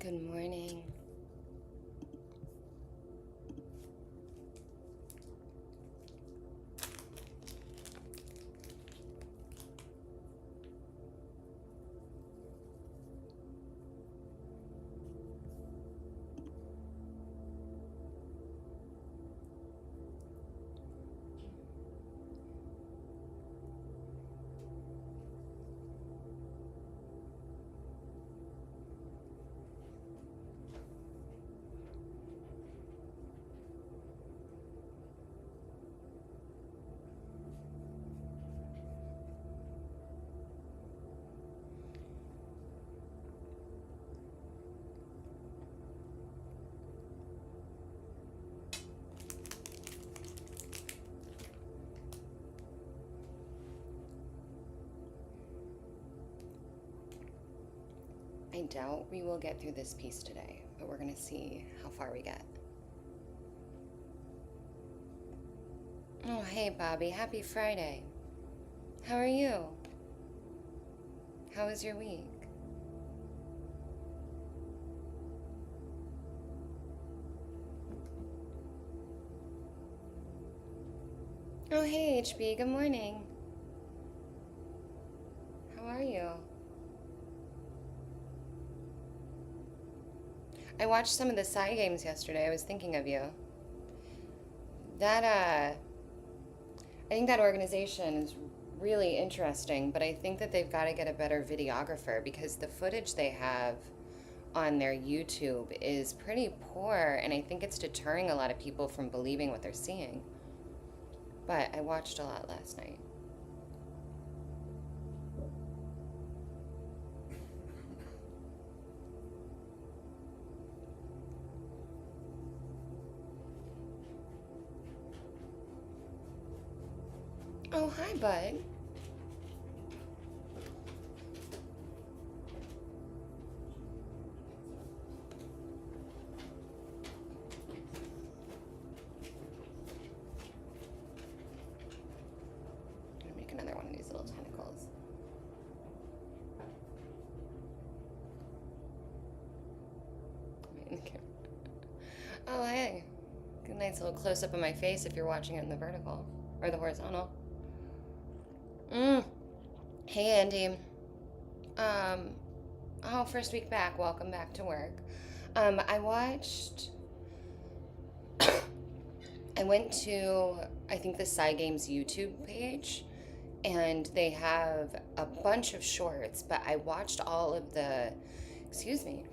Good morning. I doubt we will get through this piece today, but we're going to see how far we get. Oh, hey, Bobby. Happy Friday. How are you? How was your week? Oh, hey, HB. Good morning. How are you? I watched some of the Psy games yesterday. I was thinking of you. I think that organization is really interesting, but I think that they've got to get a better videographer because the footage they have on their YouTube is pretty poor, and I think it's deterring a lot of people from believing what they're seeing. But I watched a lot last night. Oh, hi, bud. I'm gonna make another one of these little tentacles. Okay. Oh, hey. Good nice little close up of my face if you're watching it in the vertical or the horizontal. Hey, Andy. Um, first week back. Welcome back to work. I watched. I went to, I think, the Psy Games YouTube page, and they have a bunch of shorts, but I watched all of the. Excuse me.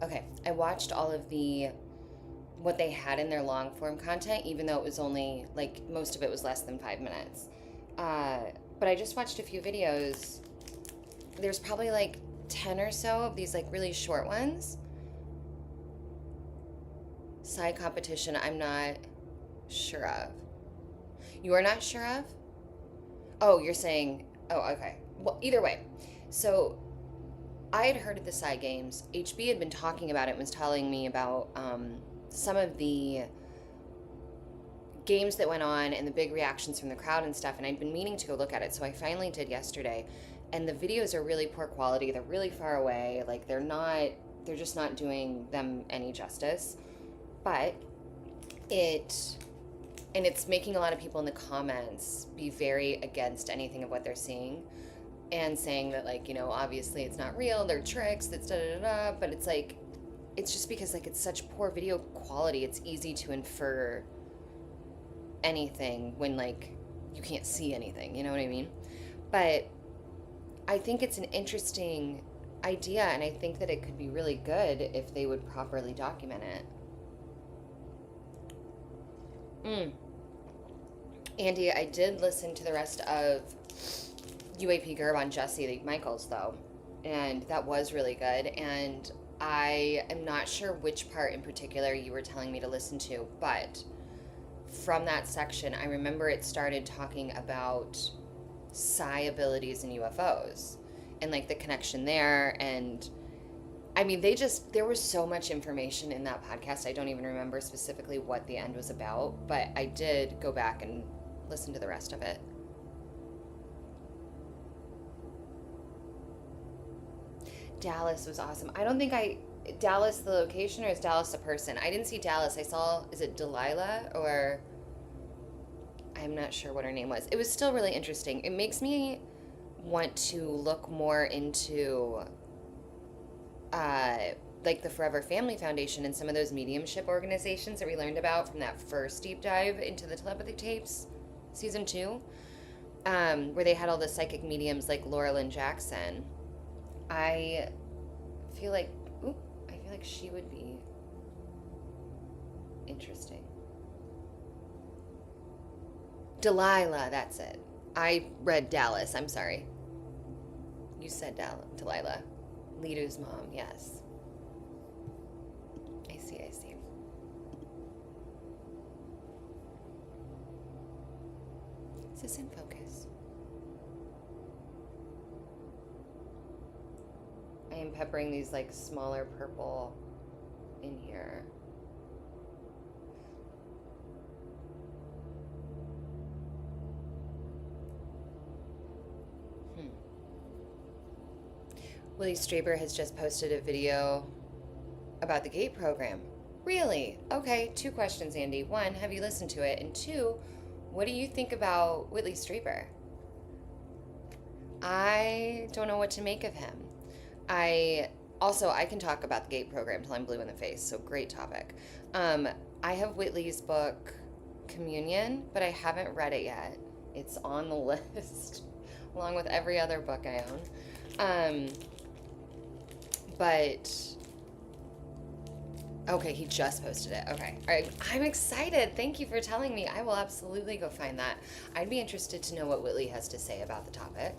Okay, I watched all of what they had in their long form content, even though it was only, like, most of it was less than 5 minutes. But I just watched a few videos. There's probably like 10 or so of these, like, really short ones. Side competition, I'm not sure of. You are not sure of? Oh, you're saying, oh, okay. Well, either way. So I had heard of the side games. HB had been talking about it and was telling me about some of the games that went on and the big reactions from the crowd and stuff, and I'd been meaning to go look at it, so I finally did yesterday. And the videos are really poor quality. They're really far away. Like, they're just not doing them any justice. But it's making a lot of people in the comments be very against anything of what they're seeing and saying that, like, obviously it's not real, they're tricks, that's da-da-da-da, but it's like, it's just because, like, it's such poor video quality, it's easy to infer anything when, like, you can't see anything, you know what I mean? But I think it's an interesting idea, and I think that it could be really good if they would properly document it. Andy, I did listen to the rest of UAP Gerb on Jesse Michaels, though, and that was really good, and I am not sure which part in particular you were telling me to listen to, but from that section, I remember it started talking about psi abilities and UFOs and, like, the connection there. And I mean, there was so much information in that podcast. I don't even remember specifically what the end was about, but I did go back and listen to the rest of it. Dallas was awesome. I don't think Dallas the location, or is Dallas the person? I didn't see Dallas. I saw, is it Delilah, or I'm not sure what her name was. It was still really interesting. It makes me want to look more into like the Forever Family Foundation and some of those mediumship organizations that we learned about from that first deep dive into the telepathy tapes, season 2, where they had all the psychic mediums like Laura Lynn Jackson. I feel like she would be interesting. Delilah, that's it. I read Dallas, I'm sorry. You said Delilah. Lidu's mom, yes. I see. Is this in focus? I am peppering these like smaller purple in here. Willie Straber has just posted a video about the GATE program. Really? Okay, 2 questions, Andy. 1, have you listened to it? And 2, what do you think about Whitley Strieber? I don't know what to make of him. I can talk about the GATE program till I'm blue in the face, so great topic. I have Whitley's book, Communion, but I haven't read it yet. It's on the list, along with every other book I own. But okay, he just posted it. Okay. All right. I'm excited. Thank you for telling me. I will absolutely go find that. I'd be interested to know what Whitley has to say about the topic.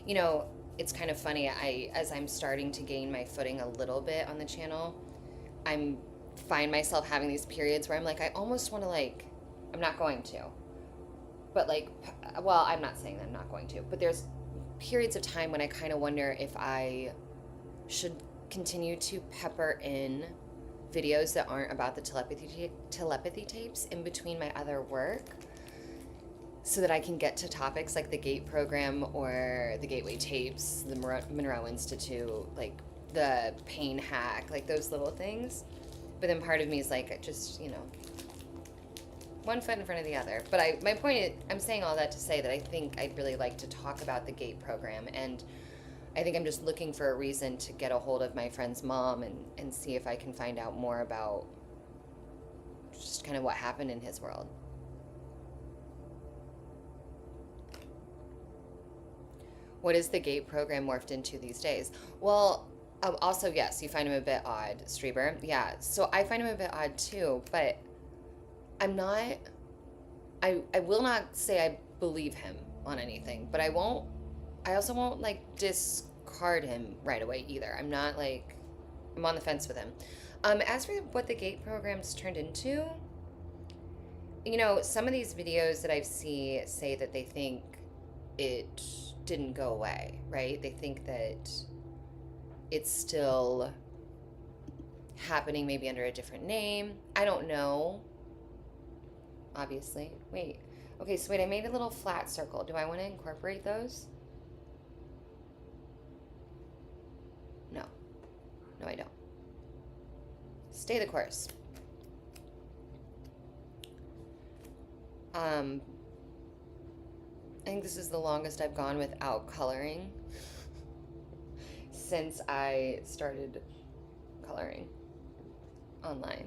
You know, it's kind of funny. As I'm starting to gain my footing a little bit on the channel, find myself having these periods where I'm like, I almost want to I'm not going to. But I'm not saying that I'm not going to, but there's periods of time when I kind of wonder if I should continue to pepper in videos that aren't about the telepathy tapes in between my other work, so that I can get to topics like the GATE program or the Gateway tapes, the Monroe Institute, like the pain hack, like those little things. But then part of me is like, just, one foot in front of the other. But my point is, I'm saying all that to say that I think I'd really like to talk about the GATE program, and I think I'm just looking for a reason to get a hold of my friend's mom and see if I can find out more about just kind of what happened in his world. What is the GATE program morphed into these days? Well, also, yes, you find him a bit odd, Strieber. Yeah, so I find him a bit odd too, but I will not say I believe him on anything, but I also won't discard him right away either. I'm on the fence with him. As for what the GATE program's turned into, some of these videos that I see say that they think it didn't go away, right? They think that it's still happening, maybe under a different name. I don't know. Obviously. Wait. Okay, so I made a little flat circle. Do I want to incorporate those? No. No, I don't. Stay the course. I think this is the longest I've gone without coloring since I started coloring online.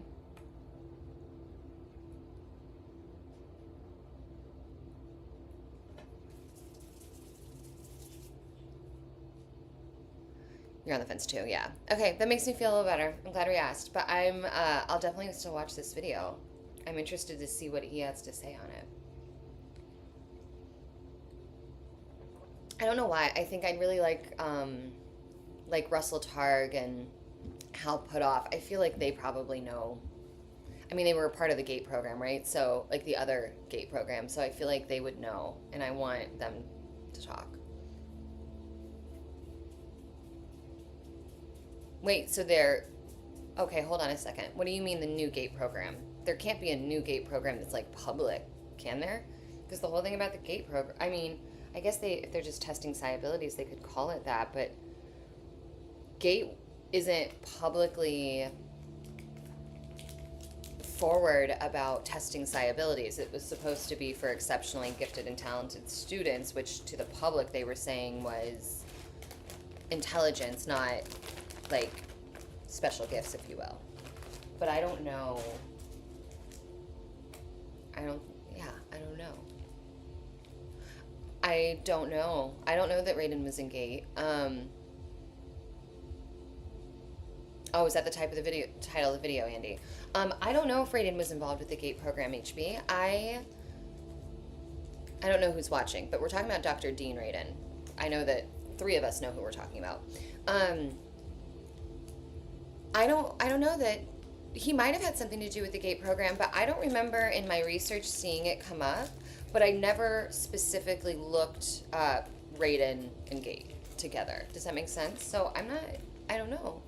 You're on the fence too, yeah. Okay, that makes me feel a little better. I'm glad we asked. But I'll definitely still watch this video. I'm interested to see what he has to say on it. I don't know why. I think I'd really like Russell Targ and Hal Puthoff. I feel like they probably know. I mean, they were a part of the GATE program, right? So, the other GATE program. So I feel like they would know, and I want them to talk. Wait, so okay, hold on a second. What do you mean the new GATE program? There can't be a new GATE program that's public, can there? Because the whole thing about the GATE program, I guess if they're just testing psi abilities, they could call it that, but Gate isn't publicly forward about testing psi abilities. It was supposed to be for exceptionally gifted and talented students, which to the public they were saying was intelligence, not like special gifts, if you will. But I don't know. I don't know. I don't know. I don't know that Raiden was in Gate. Oh, is that the type of the video title of the video, Andy? I don't know if Raiden was involved with the Gate program, HB. I don't know who's watching, but we're talking about Dr. Dean Raiden. I know that 3 of us know who we're talking about. I don't know that he might have had something to do with the Gate program, but I don't remember in my research seeing it come up, but I never specifically looked up Raiden and Gate together. Does that make sense? So I don't know.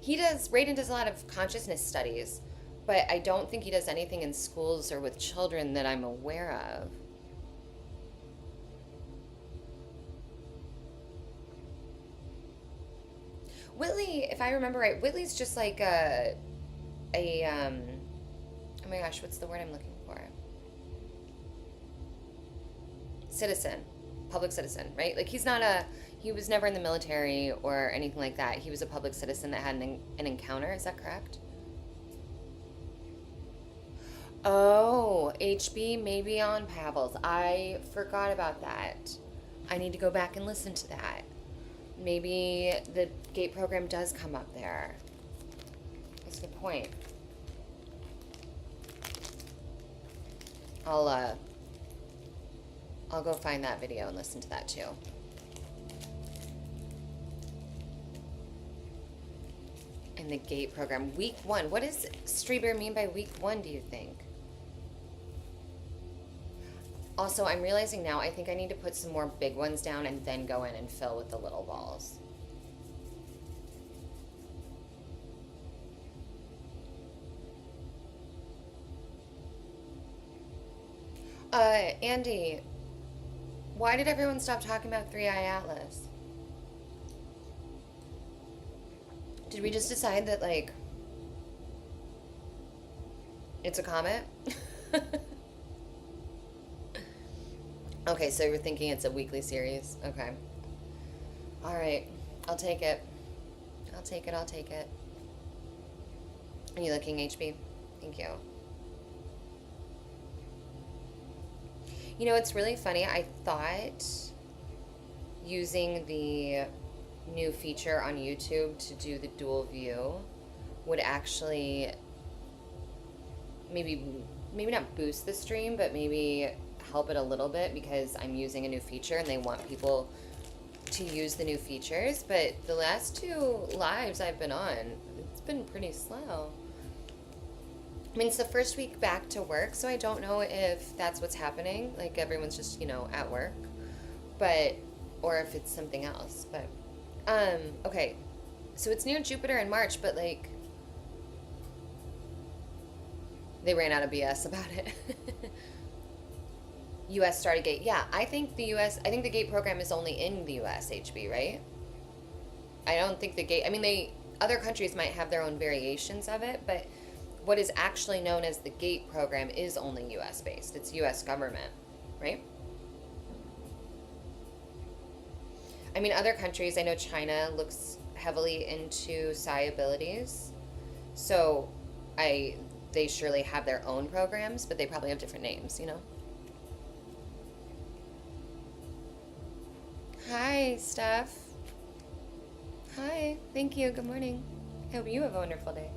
Raiden does a lot of consciousness studies, but I don't think he does anything in schools or with children that I'm aware of. Whitley, if I remember right, Whitley's just like oh my gosh, what's the word I'm looking for? Citizen, public citizen, right? Like he was never in the military or anything like that. He was a public citizen that had an encounter. Is that correct? Oh, HB maybe on Pavels. I forgot about that. I need to go back and listen to that. Maybe the Gate program does come up there. That's a good point. I'll go find that video and listen to that too. And the Gate program, week 1. What does Streeber mean by week 1, do you think? Also, I'm realizing now, I think I need to put some more big ones down and then go in and fill with the little balls. Andy, why did everyone stop talking about 3-Eye Atlas? Did we just decide that, like, it's a comet? Okay, so you're thinking it's a weekly series. Okay. All right. I'll take it. I'll take it. Are you looking, HB? Thank you. You know, it's really funny. I thought using the new feature on YouTube to do the dual view would actually maybe not boost the stream, but maybe help it a little bit, because I'm using a new feature and they want people to use the new features. But the last 2 lives I've been on, it's been pretty slow. I mean, it's the first week back to work, so I don't know if that's what's happening, like everyone's just, you know, at work, but, or if it's something else. But okay, so it's near Jupiter in March, but like they ran out of BS about it. US started Gate. Yeah, I think the Gate program is only in the US, HB, right? I don't think the Gate, I mean, other countries might have their own variations of it, but what is actually known as the Gate program is only US based. It's US government, right? I mean, other countries, I know China looks heavily into psi abilities, so they surely have their own programs, but they probably have different names, you know? Hi, Steph. Hi, thank you, good morning. I hope you have a wonderful day.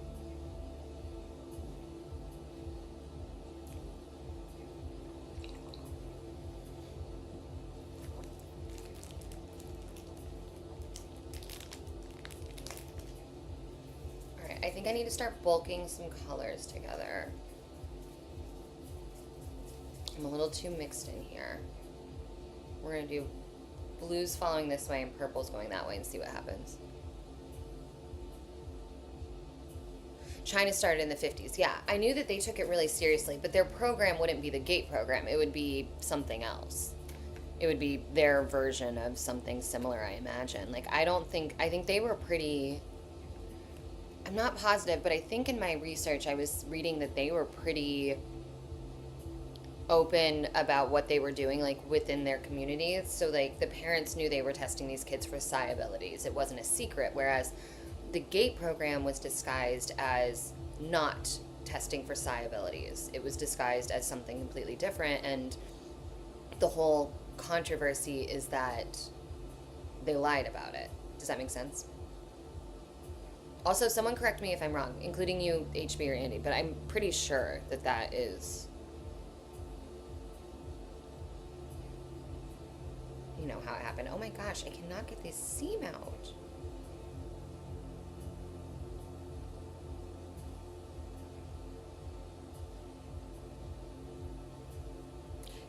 Alright, I think I need to start bulking some colors together. I'm a little too mixed in here. We're gonna do blues following this way and purple's going that way and see what happens. China started in the 50s. Yeah, I knew that they took it really seriously, but their program wouldn't be the GATE program. It would be something else. It would be their version of something similar, I imagine. Like, I think they were pretty, I'm not positive, but I think in my research I was reading that they were pretty open about what they were doing, like within their communities. So like the parents knew they were testing these kids for psi abilities. It wasn't a secret. Whereas the GATE program was disguised as not testing for psi abilities. It was disguised as something completely different. And the whole controversy is that they lied about it. Does that make sense? Also, someone correct me if I'm wrong, including you, HB or Andy, but I'm pretty sure that that is, you know, how it happened. Oh my gosh, I cannot get this seam out.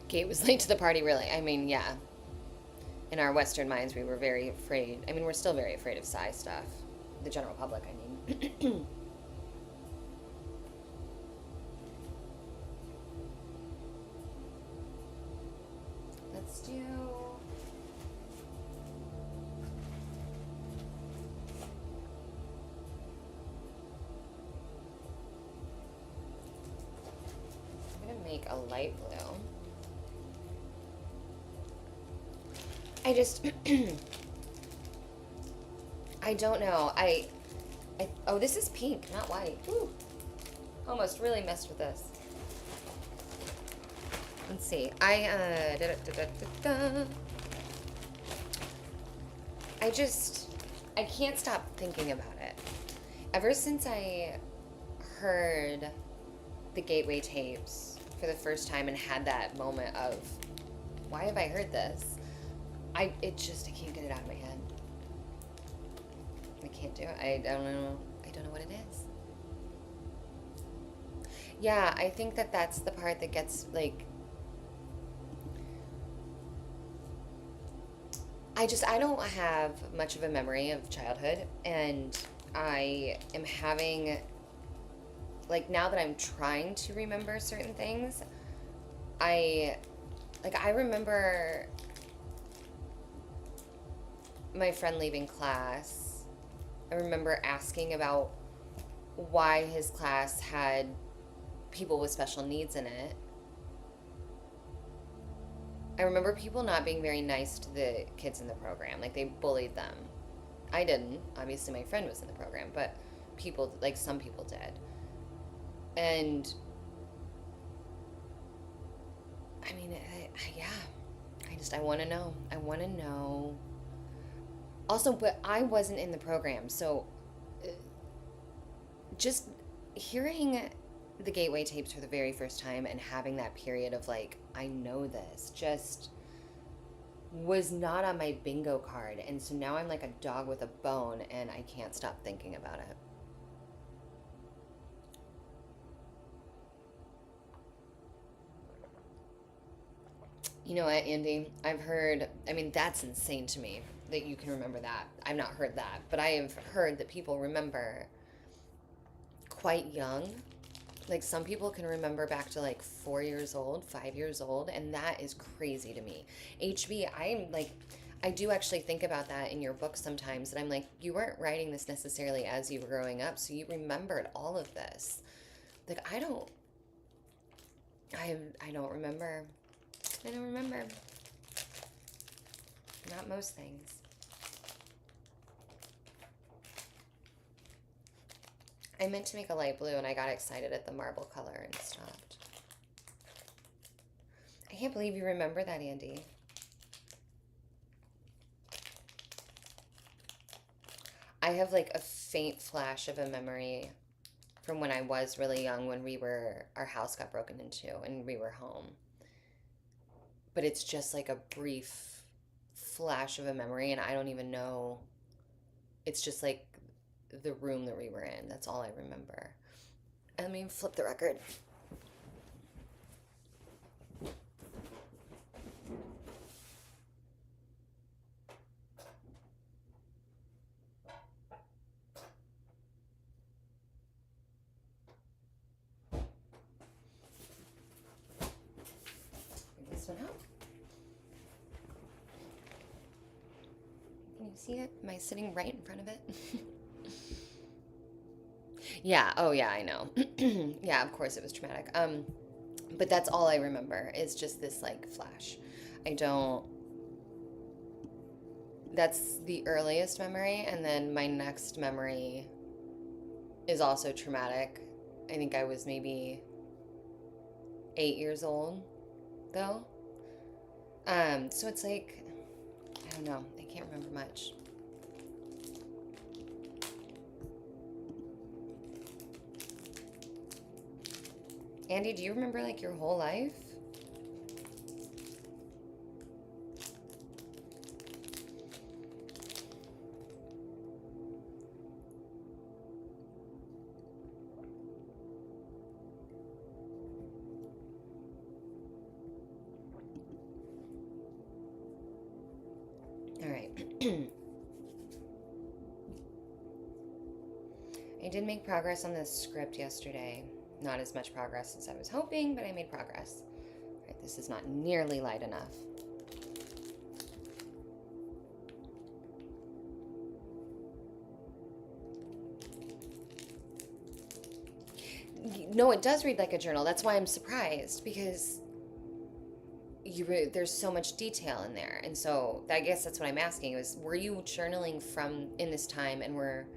Kate was late to the party, really. I mean, yeah. In our Western minds, we were very afraid. I mean, we're still very afraid of psi stuff. The general public, I mean. Let's do... I'm going to make a light blue. I just... I don't know. Oh, this is pink, not white. Ooh. Almost really messed with this. Let's see. I can't stop thinking about it. Ever since I heard the Gateway tapes for the first time and had that moment of, why have I heard this? I can't get it out of my head. I can't do it. I don't know what it is. Yeah, I think that that's the part that gets, like, I don't have much of a memory of childhood, and I am having, like, now that I'm trying to remember certain things, I remember my friend leaving class. I remember asking about why his class had people with special needs in it. I remember people not being very nice to the kids in the program. Like, they bullied them. I didn't. Obviously, my friend was in the program, but people, like, some people did. And, I mean, yeah. I want to know. I want to know. Also, but I wasn't in the program, so just hearing the Gateway tapes for the very first time and having that period of, like, I know this, just was not on my bingo card. And so now I'm like a dog with a bone, and I can't stop thinking about it. You know what, Andy? I've heard, I mean, that's insane to me that you can remember that. I've not heard that, but I have heard that people remember quite young. Like, some people can remember back to like 4 years old, 5 years old, and that is crazy to me. HB, I'm like, I do actually think about that in your book sometimes, and I'm like, you weren't writing this necessarily as you were growing up, so you remembered all of this. Like, I don't remember. I don't remember. Not most things. I meant to make a light blue, and I got excited at the marble color and stopped. I can't believe you remember that, Andy. I have like a faint flash of a memory from when I was really young, when our house got broken into and we were home. But it's just like a brief flash of a memory, and I don't even know. It's just like the room that we were in. That's all I remember. Let me flip the record. see it? Am I sitting right in front of it? Yeah, oh yeah, I know. Yeah, of course it was traumatic. But that's all I remember is just this like flash. I don't That's the earliest memory, and then my next memory is also traumatic. I think I was maybe 8 years old though. So it's like I don't know. I can't remember much. Andy, do you remember like your whole life? All right. I did make progress on this script yesterday. Not as much progress as I was hoping, but I made progress. All right, this is not nearly light enough. No, it does read like a journal. That's why I'm surprised, because there's so much detail in there. And so I guess that's what I'm asking is, were you journaling from in this time and were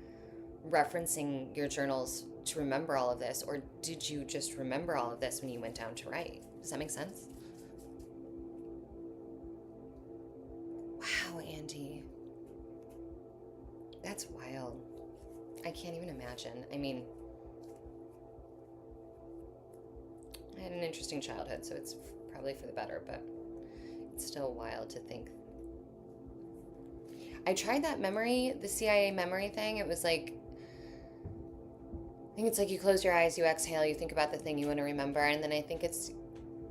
referencing your journals to remember all of this, or did you just remember all of this when you went down to write? Does that make sense? Wow, Andy. That's wild. I can't even imagine. I mean, I had an interesting childhood, so it's probably for the better, but it's still wild to think. I tried that memory, the CIA memory thing. It was like, I think it's like you close your eyes, you exhale, you think about the thing you want to remember, and then I think it's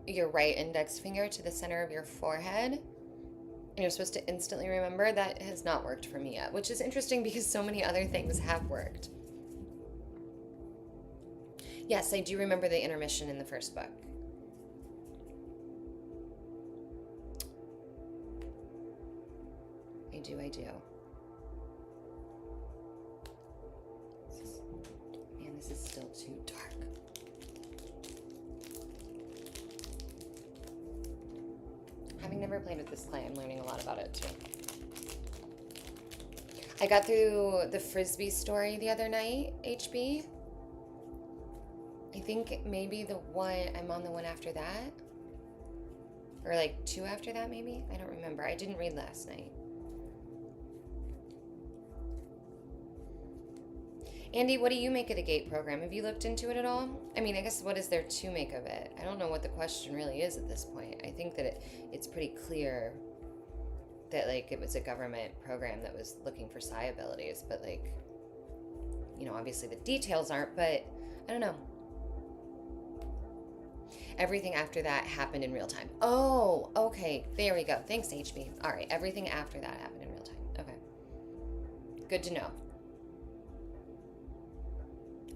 your right index finger to the center of your forehead, and you're supposed to instantly remember. That has not worked for me yet, which is interesting because so many other things have worked. Yes, I do remember the intermission in the first book. I do. Man, this is still too dark. Having never played with this clay, I'm learning a lot about it too. I got through the Frisbee story the other night, HB. I think maybe I'm on the one after that. Or like 2 after that, maybe? I don't remember. I didn't read last night. Andy, what do you make of the GATE program? Have you looked into it at all? I mean, I guess what is there to make of it? I don't know what the question really is at this point. I think that it's pretty clear that like it was a government program that was looking for psi abilities, but like, you know, obviously the details aren't, but I don't know. Everything after that happened in real time. Oh, okay. There we go. Thanks, HB. All right. Everything after that happened in real time. Okay. Good to know.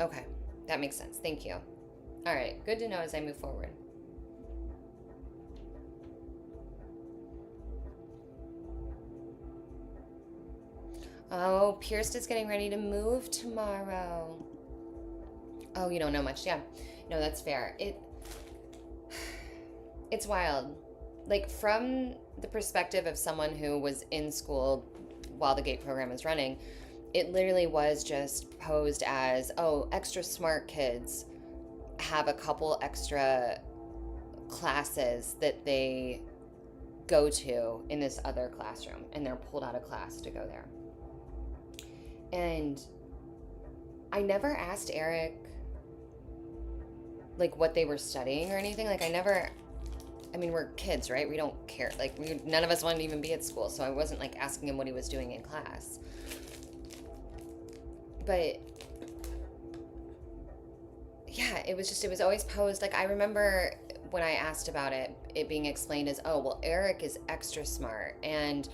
Okay. That makes sense. Thank you. All right. Good to know as I move forward. Oh, Pierce is getting ready to move tomorrow. Oh, you don't know much. Yeah. No, that's fair. It's wild. Like, from the perspective of someone who was in school while the GATE program was running, it literally was just posed as, oh, extra smart kids have a couple extra classes that they go to in this other classroom, and they're pulled out of class to go there. And I never asked Eric, like, what they were studying or anything. Like, I mean, we're kids, right? We don't care. Like, none of us wanted to even be at school, so I wasn't, like, asking him what he was doing in class. But, yeah, it was always posed. Like, I remember when I asked about it being explained as, oh, well, Eric is extra smart, and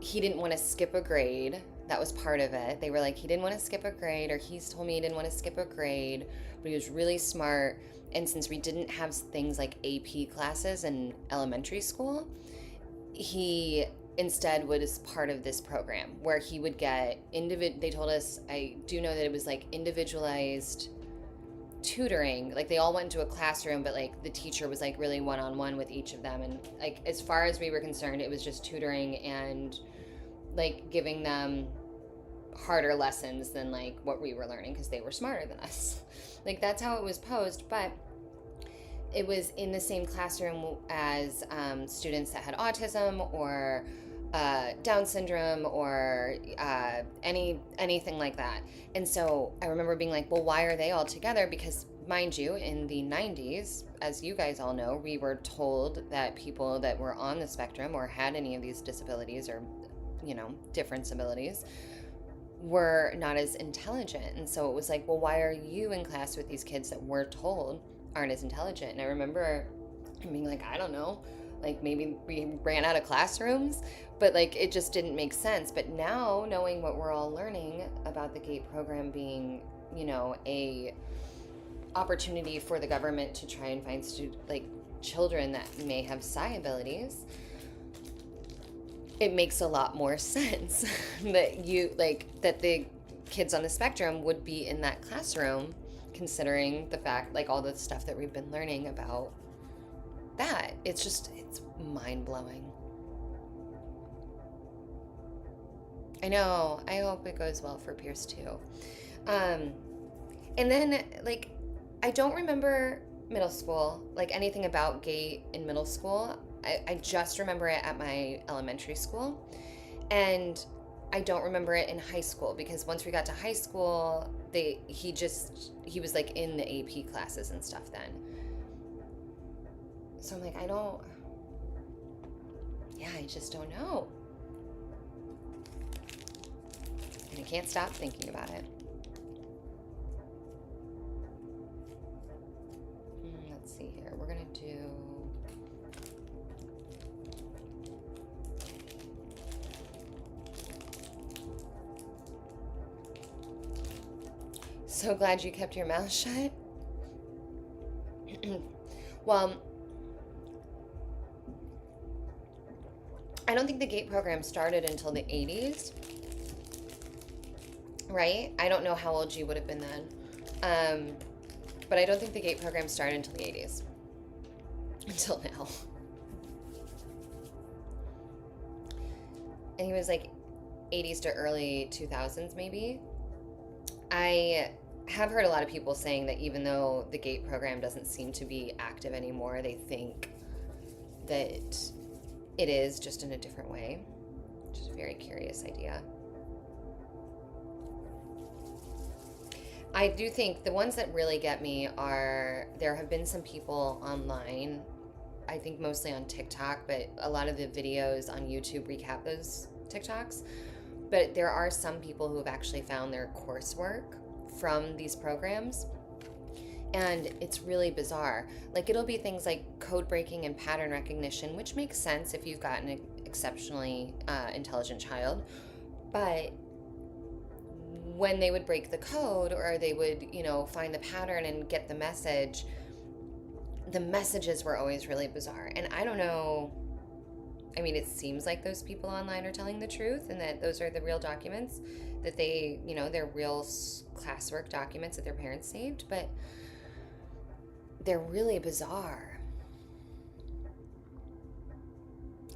he didn't want to skip a grade. That was part of it. They were like, he didn't want to skip a grade, or he's told me he didn't want to skip a grade, but he was really smart. And since we didn't have things like AP classes in elementary school, he instead was part of this program where he would get they told us, I do know that it was like individualized tutoring. Like they all went into a classroom, but like the teacher was like really one-on-one with each of them, and like as far as we were concerned, it was just tutoring and like giving them harder lessons than like what we were learning because they were smarter than us. Like that's how it was posed, but it was in the same classroom as students that had autism or Down syndrome or anything like that. And so I remember being like, well, why are they all together? Because mind you, in the 90s, as you guys all know, we were told that people that were on the spectrum or had any of these disabilities or, different abilities were not as intelligent. And so it was like, well, why are you in class with these kids that we're told aren't as intelligent? And I remember being like, I don't know, like maybe we ran out of classrooms, but like it just didn't make sense. But now knowing what we're all learning about the GATE program being, a opportunity for the government to try and find children that may have psi abilities, it makes a lot more sense that that the kids on the spectrum would be in that classroom, considering the fact, like all the stuff that we've been learning about that. It's mind-blowing. I know. I hope it goes well for Pierce too. And then I don't remember middle school, like anything about GATE in middle school. I just remember it at my elementary school, and I don't remember it in high school because once we got to high school, he was like in the AP classes and stuff then. So I'm like, I just don't know. And I can't stop thinking about it. Let's see here. We're going to do... So glad you kept your mouth shut. Well, I don't think the GATE program started until the 80s, right? I don't know how old you would have been then, but I don't think the GATE program started until the 80s, until now. And he was like 80s to early 2000s maybe. I have heard a lot of people saying that even though the GATE program doesn't seem to be active anymore, they think that it is, just in a different way, which is a very curious idea. I do think the ones that really get me are, there have been some people online, I think mostly on TikTok, but a lot of the videos on YouTube recap those TikToks. But there are some people who have actually found their coursework from these programs, and it's really bizarre. Like it'll be things like code breaking and pattern recognition, which makes sense if you've got an exceptionally intelligent child. But when they would break the code, or they would, find the pattern and get the message, the messages were always really bizarre. And I don't know, I mean, it seems like those people online are telling the truth and that those are the real documents, that they, they're real classwork documents that their parents saved, but they're really bizarre.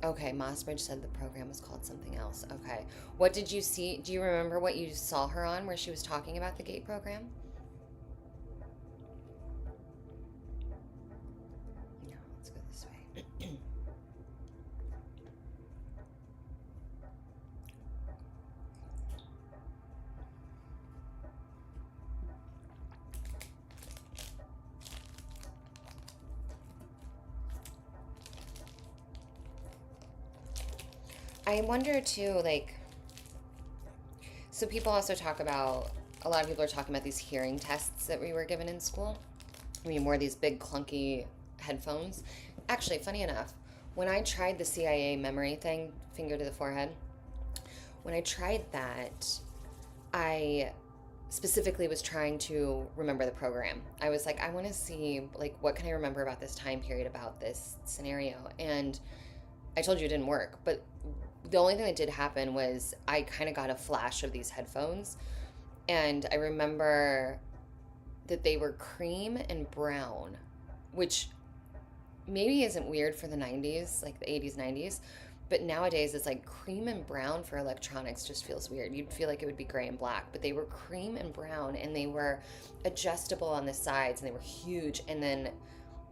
Okay, Mossbridge said the program was called something else. Okay. What did you see? Do you remember what you saw her on where she was talking about the GATE program? No, let's go this way. I wonder too, so people also talk about, a lot of people are talking about these hearing tests that we were given in school. I mean, wore these big clunky headphones. Actually, funny enough, when I tried the CIA memory thing, finger to the forehead, when I tried that, I specifically was trying to remember the program. I was like, I want to see, what can I remember about this time period, about this scenario? And I told you it didn't work, but The only thing that did happen was I kind of got a flash of these headphones, and I remember that they were cream and brown, which maybe isn't weird for the 90s, like the 80s, 90s, but nowadays it's like cream and brown for electronics just feels weird. You'd feel like it would be gray and black, but they were cream and brown, and they were adjustable on the sides, and they were huge. And then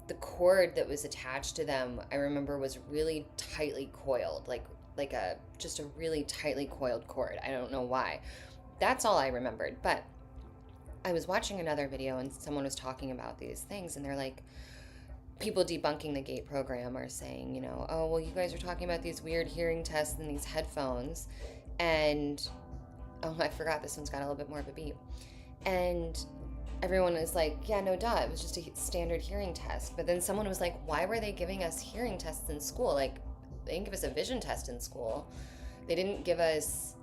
the cord that was attached to them, I remember, was really tightly coiled, like a just a really tightly coiled cord. I don't know why. That's all I remembered. But I was watching another video, and someone was talking about these things, and they're like, people debunking the GATE program are saying, you know, oh, well, you guys are talking about these weird hearing tests and these headphones. And, oh, I forgot this one's got a little bit more of a beep. And everyone was like, yeah, no, duh, it was just a standard hearing test. But then someone was like, why were they giving us hearing tests in school? Like, they didn't give us a vision test in school. They didn't give us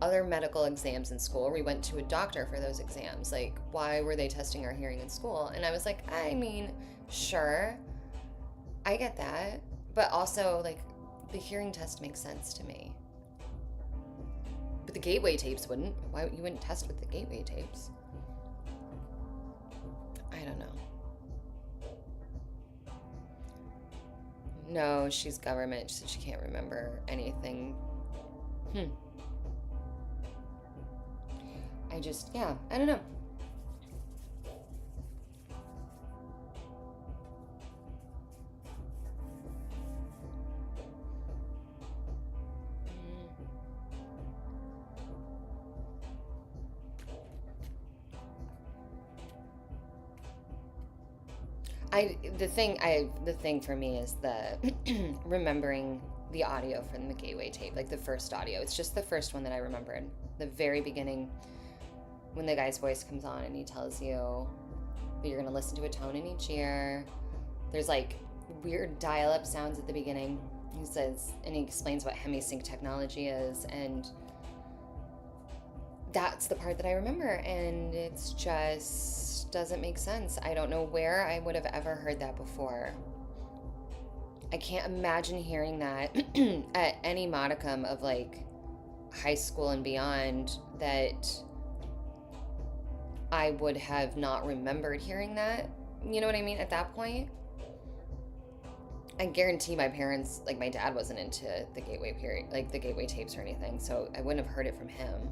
other medical exams in school. We went to a doctor for those exams. Like, why were they testing our hearing in school? And I was like, I mean, sure, I get that. But also, like, the hearing test makes sense to me. But the gateway tapes wouldn't. Why you wouldn't test with the gateway tapes? I don't know. No, she's government, so she can't remember anything. I don't know. The thing for me is the remembering the audio from the gateway tape, like the first audio. It's just the first one that I remembered. The very beginning, when the guy's voice comes on and he tells you that you're gonna listen to a tone in each ear. There's like weird dial-up sounds at the beginning. He says, and he explains what hemisync technology is, and that's the part that I remember, and it's just doesn't make sense. I don't know where I would have ever heard that before. I can't imagine hearing that at any modicum of like high school and beyond, that I would have not remembered hearing that. You know what I mean? At that point, I guarantee my parents, like my dad wasn't into the gateway period, like the gateway tapes or anything, so I wouldn't have heard it from him.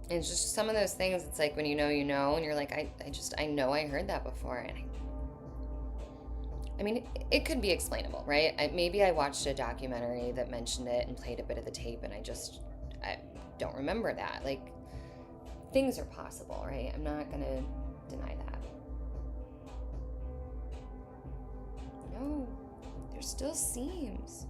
And it's just some of those things, it's like when you know, and you're like, I know I heard that before. And I mean, it could be explainable, right? Maybe I watched a documentary that mentioned it and played a bit of the tape, and I don't remember that. Like, things are possible, right? I'm not gonna deny that. No, there's still seams.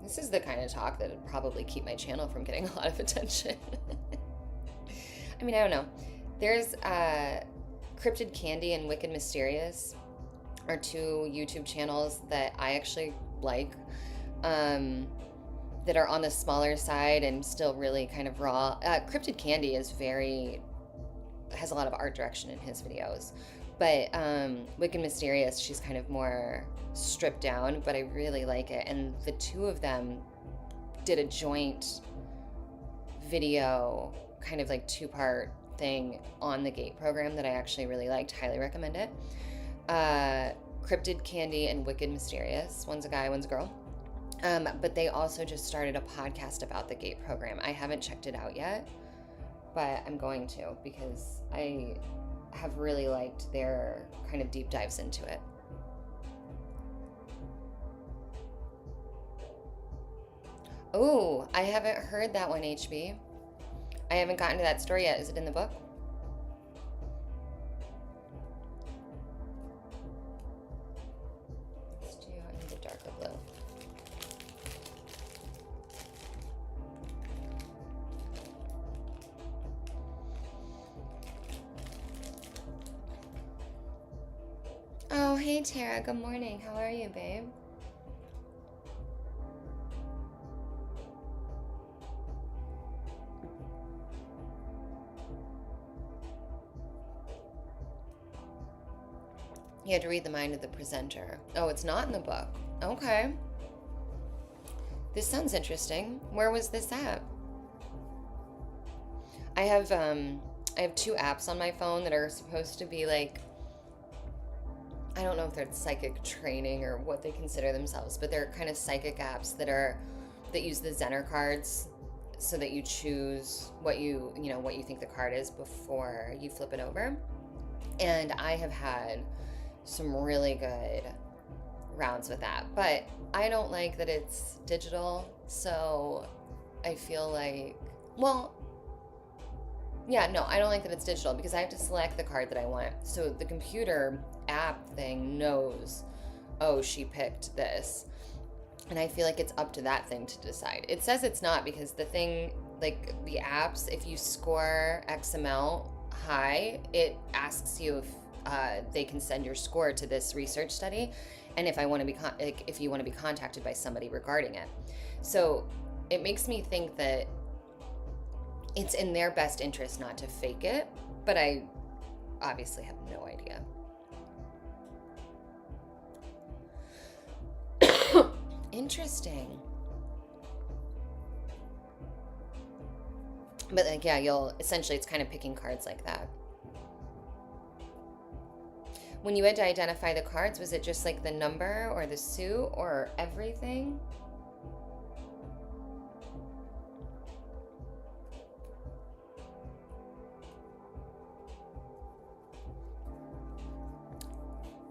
This is the kind of talk that would probably keep my channel from getting a lot of attention. I mean, I don't know. There's Cryptid Candy and Wicked Mysterious are two YouTube channels that I actually like, that are on the smaller side and still really kind of raw. Cryptid Candy has a lot of art direction in his videos. But Wicked Mysterious, she's kind of more stripped down, but I really like it. And the two of them did a joint video, kind of like two-part thing on the GATE program that I actually really liked. Highly recommend it. Cryptid Candy and Wicked Mysterious. One's a guy, one's a girl. But they also just started a podcast about the GATE program. I haven't checked it out yet, but I'm going to, because I have really liked their kind of deep dives into it. Oh, I haven't heard that one, HB. I haven't gotten to that story yet. Is it in the book? Let's do, I need a darker blue. Oh, hey Tara, good morning. How are you, babe? You had to read the mind of the presenter. Oh, it's not in the book. Okay. This sounds interesting. Where was this at? I have 2 apps on my phone that are supposed to be like, I don't know if they're psychic training or what they consider themselves, but they're kind of psychic apps that use the Zener cards so that you choose what you think the card is before you flip it over. And I have had some really good rounds with that, but I don't like that it's digital, so I feel like, well, yeah, no, I don't like that it's digital because I have to select the card that I want. So the computer app thing knows, oh, she picked this. And I feel like it's up to that thing to decide. It says it's not because the thing, like the apps, if you score X amount high, it asks you if they can send your score to this research study, and if I want to be if you want to be contacted by somebody regarding it. So it makes me think that it's in their best interest not to fake it, but I obviously have no idea. Interesting. But like, yeah, essentially it's kind of picking cards like that. When you had to identify the cards, was it just like the number or the suit or everything?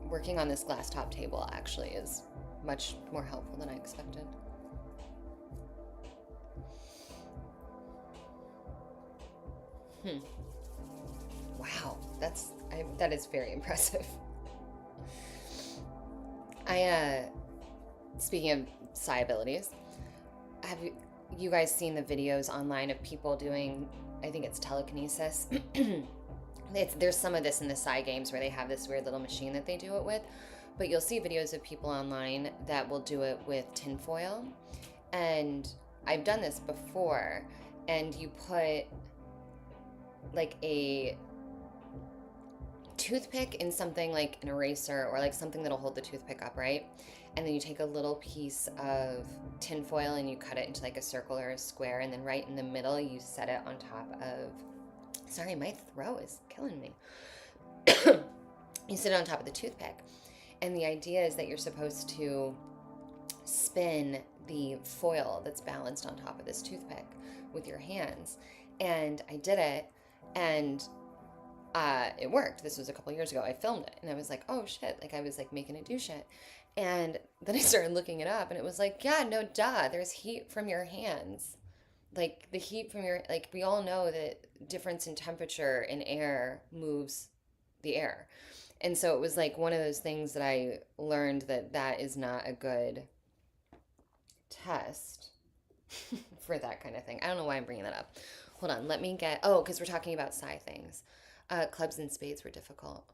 Working on this glass top table actually is much more helpful than I expected. Wow, that is very impressive. Speaking of psi abilities, have you guys seen the videos online of people doing, I think it's telekinesis? There's some of this in the psi games where they have this weird little machine that they do it with, but you'll see videos of people online that will do it with tinfoil. And I've done this before, and you put like a toothpick in something like an eraser or like something that'll hold the toothpick upright, and then you take a little piece of tinfoil and you cut it into like a circle or a square, and then right in the middle you set it on top of, sorry, my throat is killing me. You sit it on top of the toothpick, and the idea is that you're supposed to spin the foil that's balanced on top of this toothpick with your hands. And I did it, and it worked. This was a couple years ago. I filmed it, and I was like, oh shit, like I was like making it do shit. And then I started looking it up, and it was like, yeah, no, duh, there's heat from your hands. Like the heat from your, like we all know that difference in temperature in air moves the air. And so it was like one of those things that I learned that is not a good test for that kind of thing. I don't know why I'm bringing that up. Hold on, let me get, oh, because we're talking about psi things. Clubs and spades were difficult.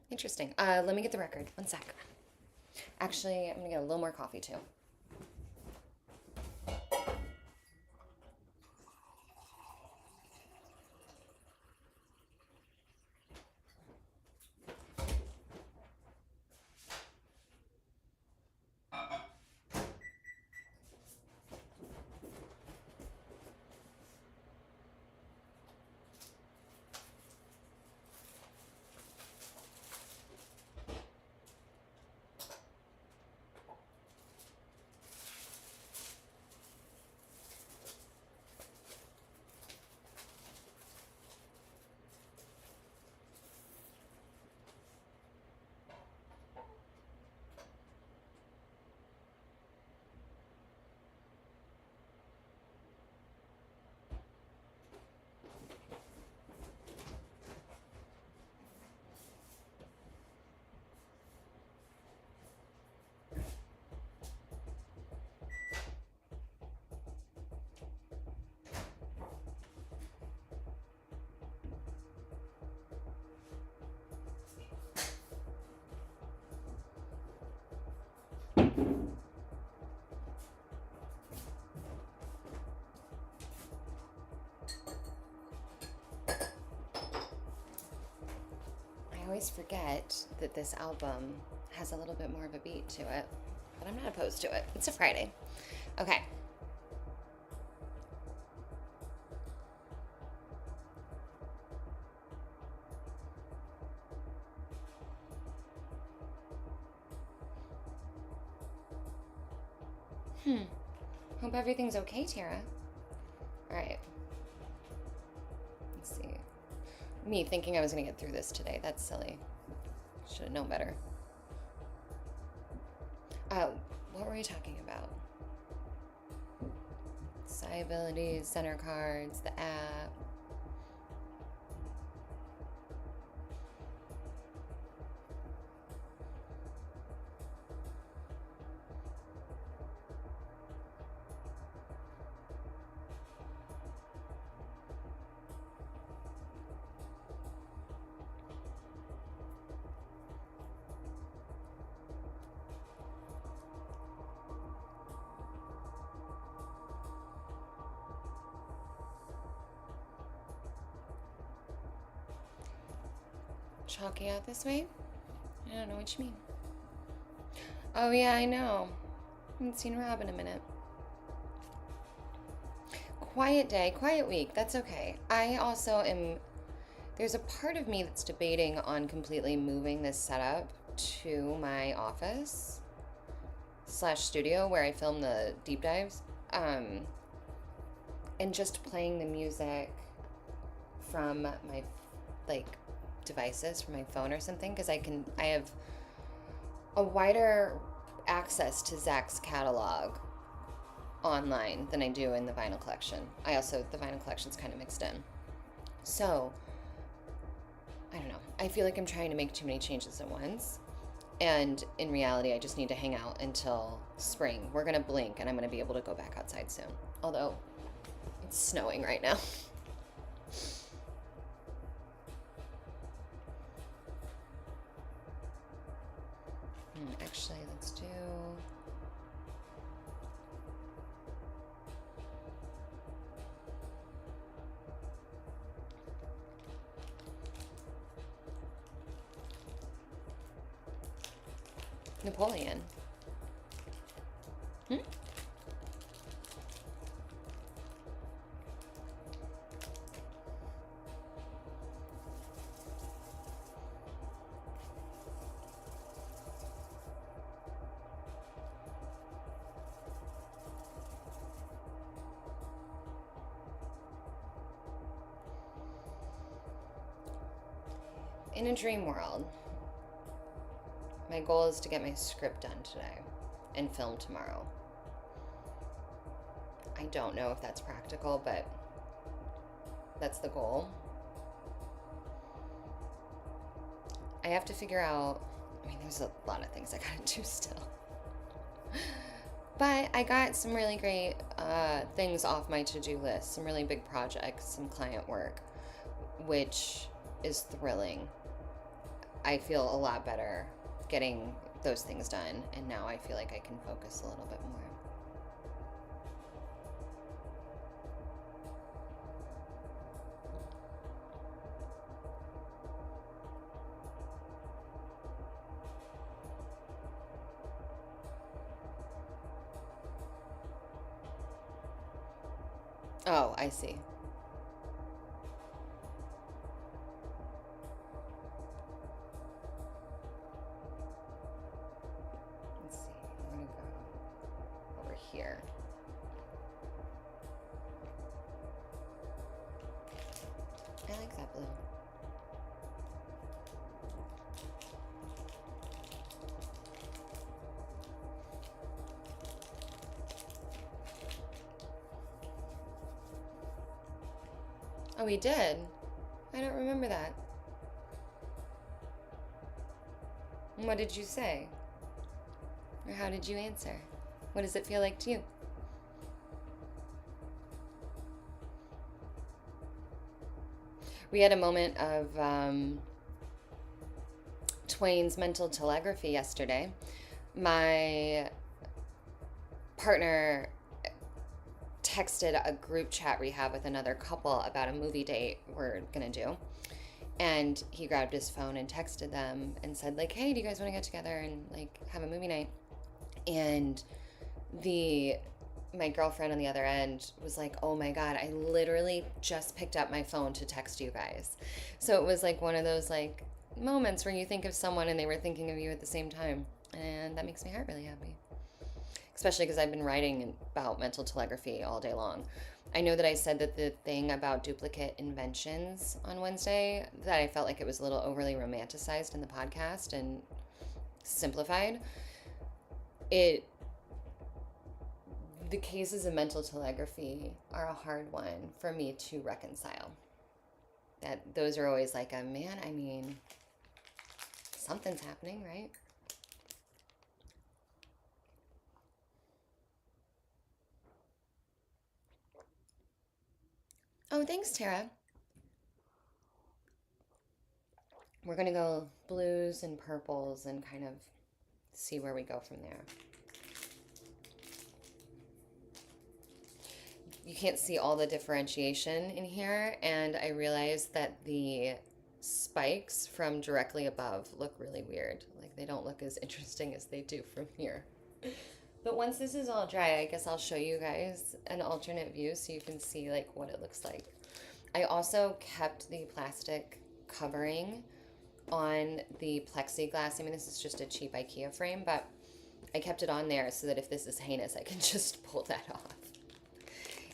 Interesting. Let me get the record. One sec. Actually, I'm going to get a little more coffee too. always forget that this album has a little bit more of a beat to it, but I'm not opposed to it. It's a Friday. Okay. Hope everything's okay, Tara. All right. Let's see. Me thinking I was going to get through this today. That's silly. Should have known better. What were we talking about? Sci abilities, center cards, the app. Chalky out this way? I don't know what you mean. Oh yeah, I know. Haven't seen Rob in a minute. Quiet day, quiet week. That's okay. I also am... There's a part of me that's debating on completely moving this setup to my office / studio where I film the deep dives. And just playing the music from my, devices from my phone or something, because I have a wider access to Zakè's catalog online than I do in the vinyl collection. The vinyl collection's kind of mixed in. So, I don't know. I feel like I'm trying to make too many changes at once. And in reality, I just need to hang out until spring. We're going to blink and I'm going to be able to go back outside soon. Although, it's snowing right now. Actually, let's do... Napoleon. In a dream world, my goal is to get my script done today and film tomorrow. I don't know if that's practical, but that's the goal. I have to figure out, there's a lot of things I gotta do still. But I got some really great things off my to-do list, some really big projects, some client work, which is thrilling. I feel a lot better getting those things done, and now I feel like I can focus a little bit more. Oh, I see. Let's see. I'm gonna go over here. I like that blue. Oh, we did? I don't remember that. What did you say? Or how did you answer? What does it feel like to you? We had a moment of Twain's mental telegraphy yesterday. My partner texted a group chat we have with another couple about a movie date we're gonna do. And he grabbed his phone and texted them and said, like, hey, do you guys want to get together and, like, have a movie night? And the my girlfriend on the other end was like, oh my God, I literally just picked up my phone to text you guys. So it was like one of those, like, moments where you think of someone and they were thinking of you at the same time. And that makes my heart really happy. Especially because I've been writing about mental telegraphy all day long. I know that I said that the thing about duplicate inventions on Wednesday, that I felt like it was a little overly romanticized in the podcast and simplified. The cases of mental telegraphy are a hard one for me to reconcile. That those are always like a man, I mean, something's happening, right? Oh, thanks, Tara. We're gonna go blues and purples and kind of see where we go from there. You can't see all the differentiation in here, and I realized that the spikes from directly above look really weird. Like they don't look as interesting as they do from here. But once this is all dry, I guess I'll show you guys an alternate view so you can see like what it looks like. I also kept the plastic covering on the plexiglass. I mean, this is just a cheap IKEA frame, but I kept it on there so that if this is heinous, I can just pull that off.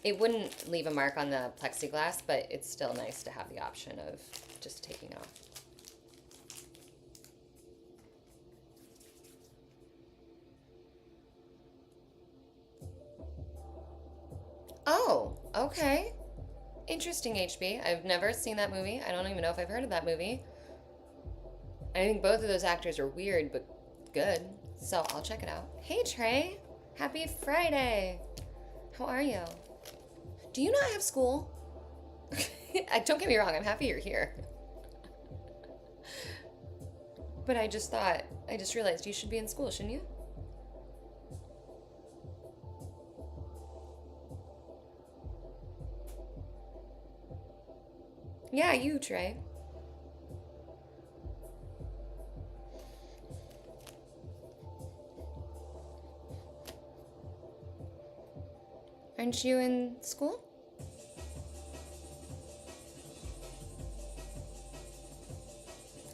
It wouldn't leave a mark on the plexiglass, but it's still nice to have the option of just taking it off. Oh, okay. Interesting, HB. I've never seen that movie. I don't even know if I've heard of that movie. I think both of those actors are weird, but good. So I'll check it out. Hey, Trey. Happy Friday. How are you? Do you not have school? Don't get me wrong. I'm happy you're here. But I just realized you should be in school, shouldn't you? Yeah, you, Trey. Aren't you in school?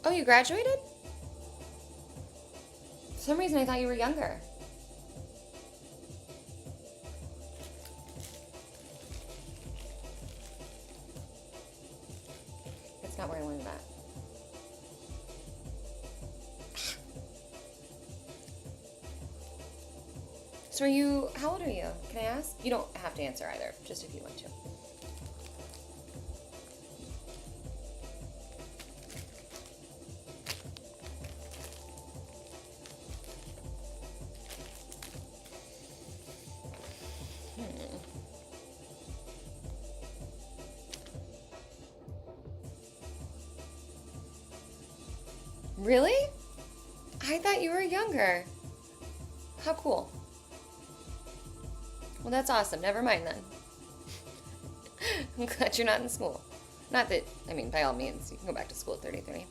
Oh, you graduated? For some reason I thought you were younger. That's not where I wanted that. So how old are you? Can I ask? You don't have to answer either, just if you want to. Really? I thought you were younger. How cool. Well, that's awesome. Never mind then. I'm glad you're not in school. Not that, I mean, by all means, you can go back to school at 33.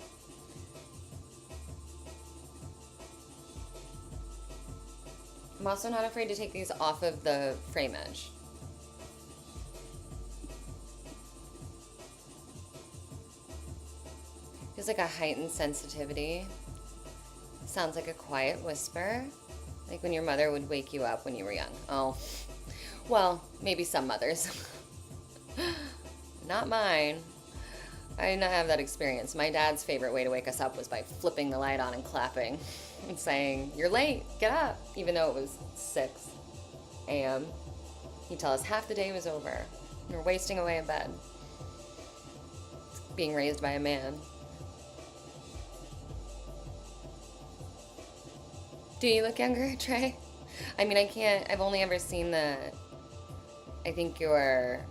I'm also not afraid to take these off of the frame edge. Feels like a heightened sensitivity. Sounds like a quiet whisper. Like when your mother would wake you up when you were young. Oh, well, maybe some mothers. Not mine. I did not have that experience. My dad's favorite way to wake us up was by flipping the light on and clapping and saying, "You're late, get up," even though it was 6 a.m. He'd tell us half the day was over. We were wasting away in bed. Being raised by a man. Do you look younger, Trey? I mean, I've only ever seen I think your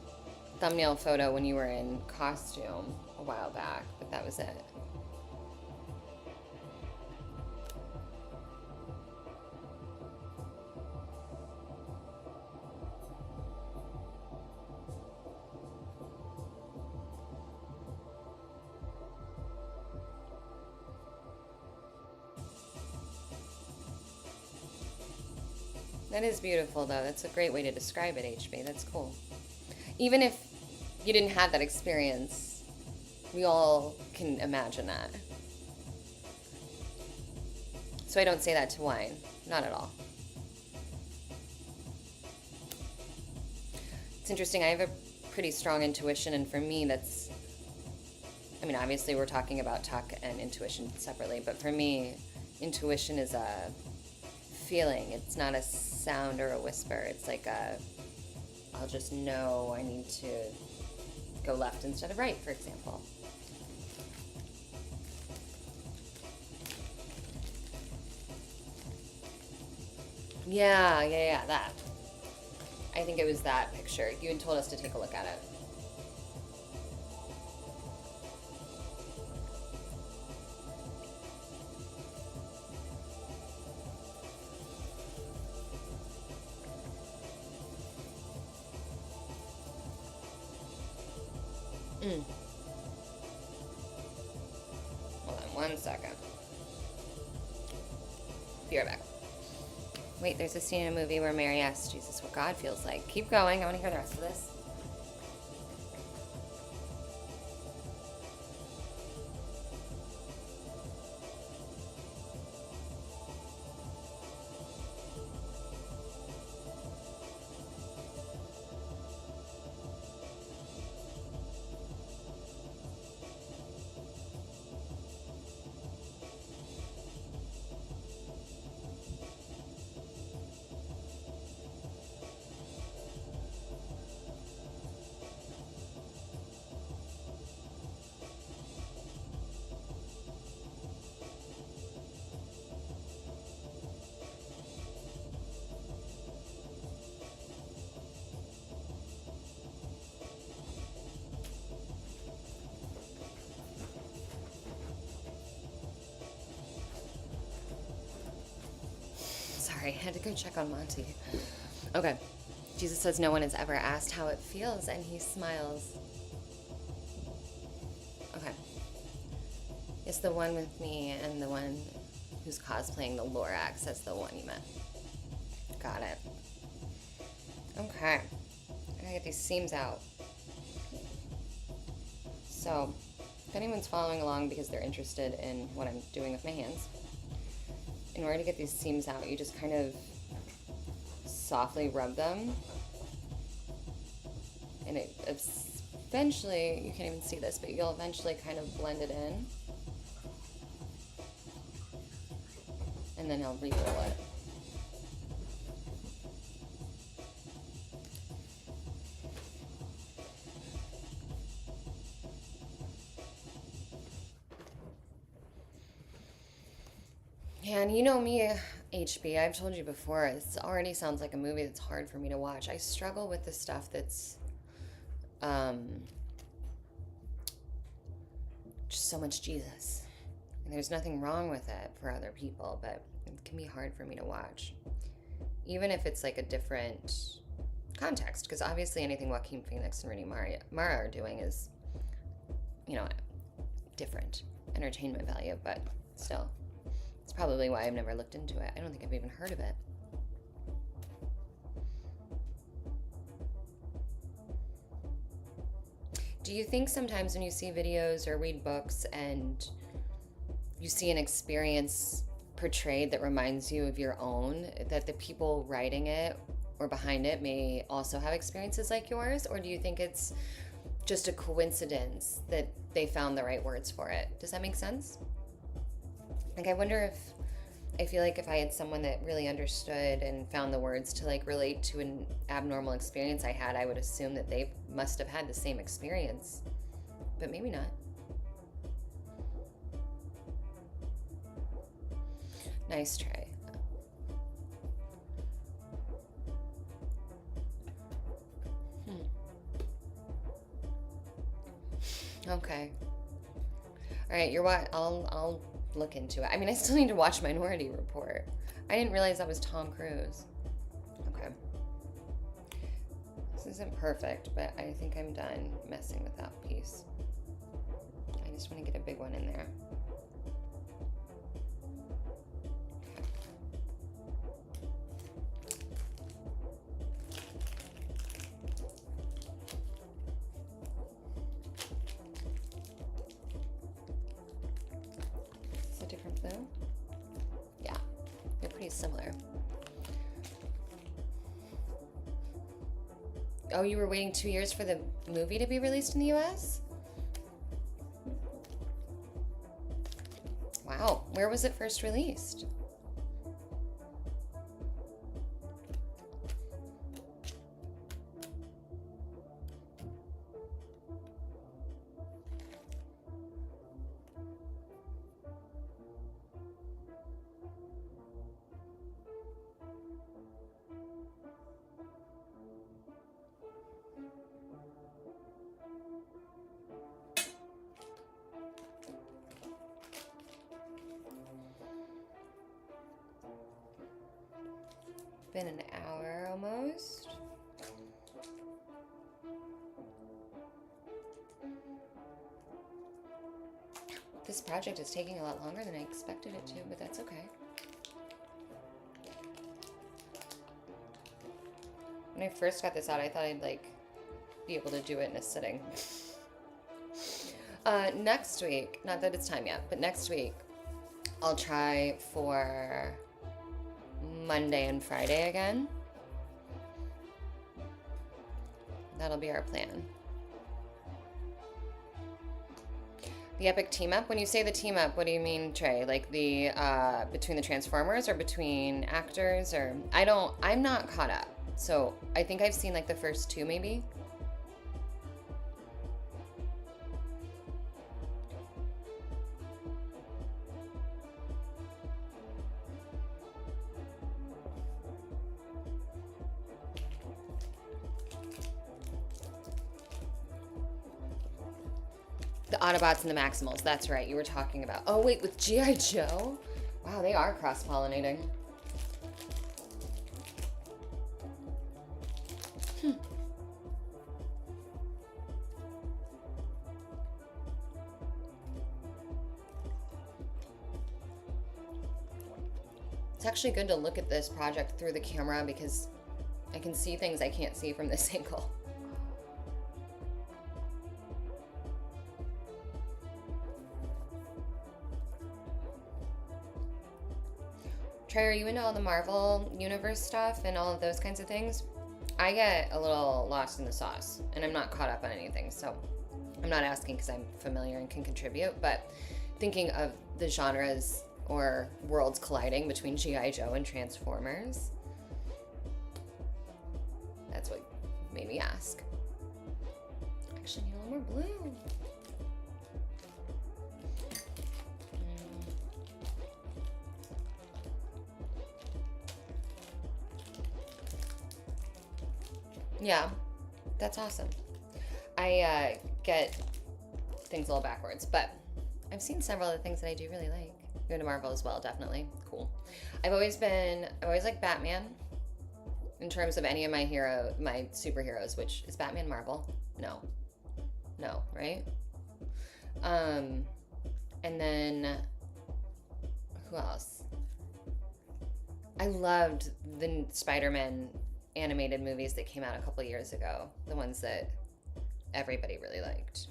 thumbnail photo when you were in costume a while back, but that was it. That is beautiful, though. That's a great way to describe it, HB. That's cool. Even if you didn't have that experience, we all can imagine that. So I don't say that to wine. Not at all. It's interesting. I have a pretty strong intuition, and for me, that's... I mean, obviously we're talking about talk and intuition separately, but for me, intuition is a feeling. It's not a sound or a whisper. It's like I'll just know I need to go left instead of right, for example. Yeah, that. I think it was that picture. You had told us to take a look at it. Hold on 1 second. Be right back. Wait, there's a scene in a movie where Mary asks Jesus what God feels like. Keep going. I want to hear the rest of this. Sorry, I had to go check on Monty. Okay. Jesus says no one has ever asked how it feels, and he smiles. Okay. It's the one with me and the one who's cosplaying the Lorax as the one you met. Got it. Okay. I gotta get these seams out. So, if anyone's following along because they're interested in what I'm doing with my hands, in order to get these seams out, you just kind of softly rub them. And it eventually, you can't even see this, but you'll eventually kind of blend it in. And then I'll re-roll it. Yeah, and you know me, HB, I've told you before, this already sounds like a movie that's hard for me to watch. I struggle with the stuff that's just so much Jesus. And there's nothing wrong with it for other people, but it can be hard for me to watch. Even if it's like a different context, because obviously anything Joaquin Phoenix and Rooney Mara are doing is, you know, different entertainment value, but still. It's probably why I've never looked into it. I don't think I've even heard of it. Do you think sometimes when you see videos or read books and you see an experience portrayed that reminds you of your own, that the people writing it or behind it may also have experiences like yours? Or do you think it's just a coincidence that they found the right words for it? Does that make sense? Like, I wonder if, I feel like if I had someone that really understood and found the words to like relate to an abnormal experience I had, I would assume that they must have had the same experience, but maybe not. Nice try. Okay. All right, you're what? I'll look into it. I mean, I still need to watch Minority Report. I didn't realize that was Tom Cruise. Okay. This isn't perfect, but I think I'm done messing with that piece. I just want to get a big one in there. similar. Oh, you were waiting 2 years for the movie to be released in the US? Wow, where was it first released? Been an hour almost. This project is taking a lot longer than I expected it to, but that's okay. When I first got this out, I thought I'd like be able to do it in a sitting. Next week, not that it's time yet, but next week I'll try for Monday and Friday again. That'll be our plan. The epic team up? When you say the team up, what do you mean, Trey? Like the between the Transformers or between actors? Or I'm not caught up. So I think I've seen like the first two maybe. The Autobots and the Maximals, that's right, you were talking about. Oh wait, with G.I. Joe? Wow, they are cross-pollinating. It's actually good to look at this project through the camera because I can see things I can't see from this angle. Trey, are you into all the Marvel Universe stuff and all of those kinds of things? I get a little lost in the sauce, and I'm not caught up on anything, so I'm not asking because I'm familiar and can contribute, but thinking of the genres or worlds colliding between G.I. Joe and Transformers, that's what made me ask. Actually, I need a little more blue. Yeah, that's awesome. I get things a little backwards, but I've seen several of the things that I do really like. You're into Marvel as well, definitely. Cool. I've always liked Batman in terms of any of my superheroes, which is Batman Marvel? No, right? And then who else? I loved the Spider-Man animated movies that came out a couple years ago, the ones that everybody really liked.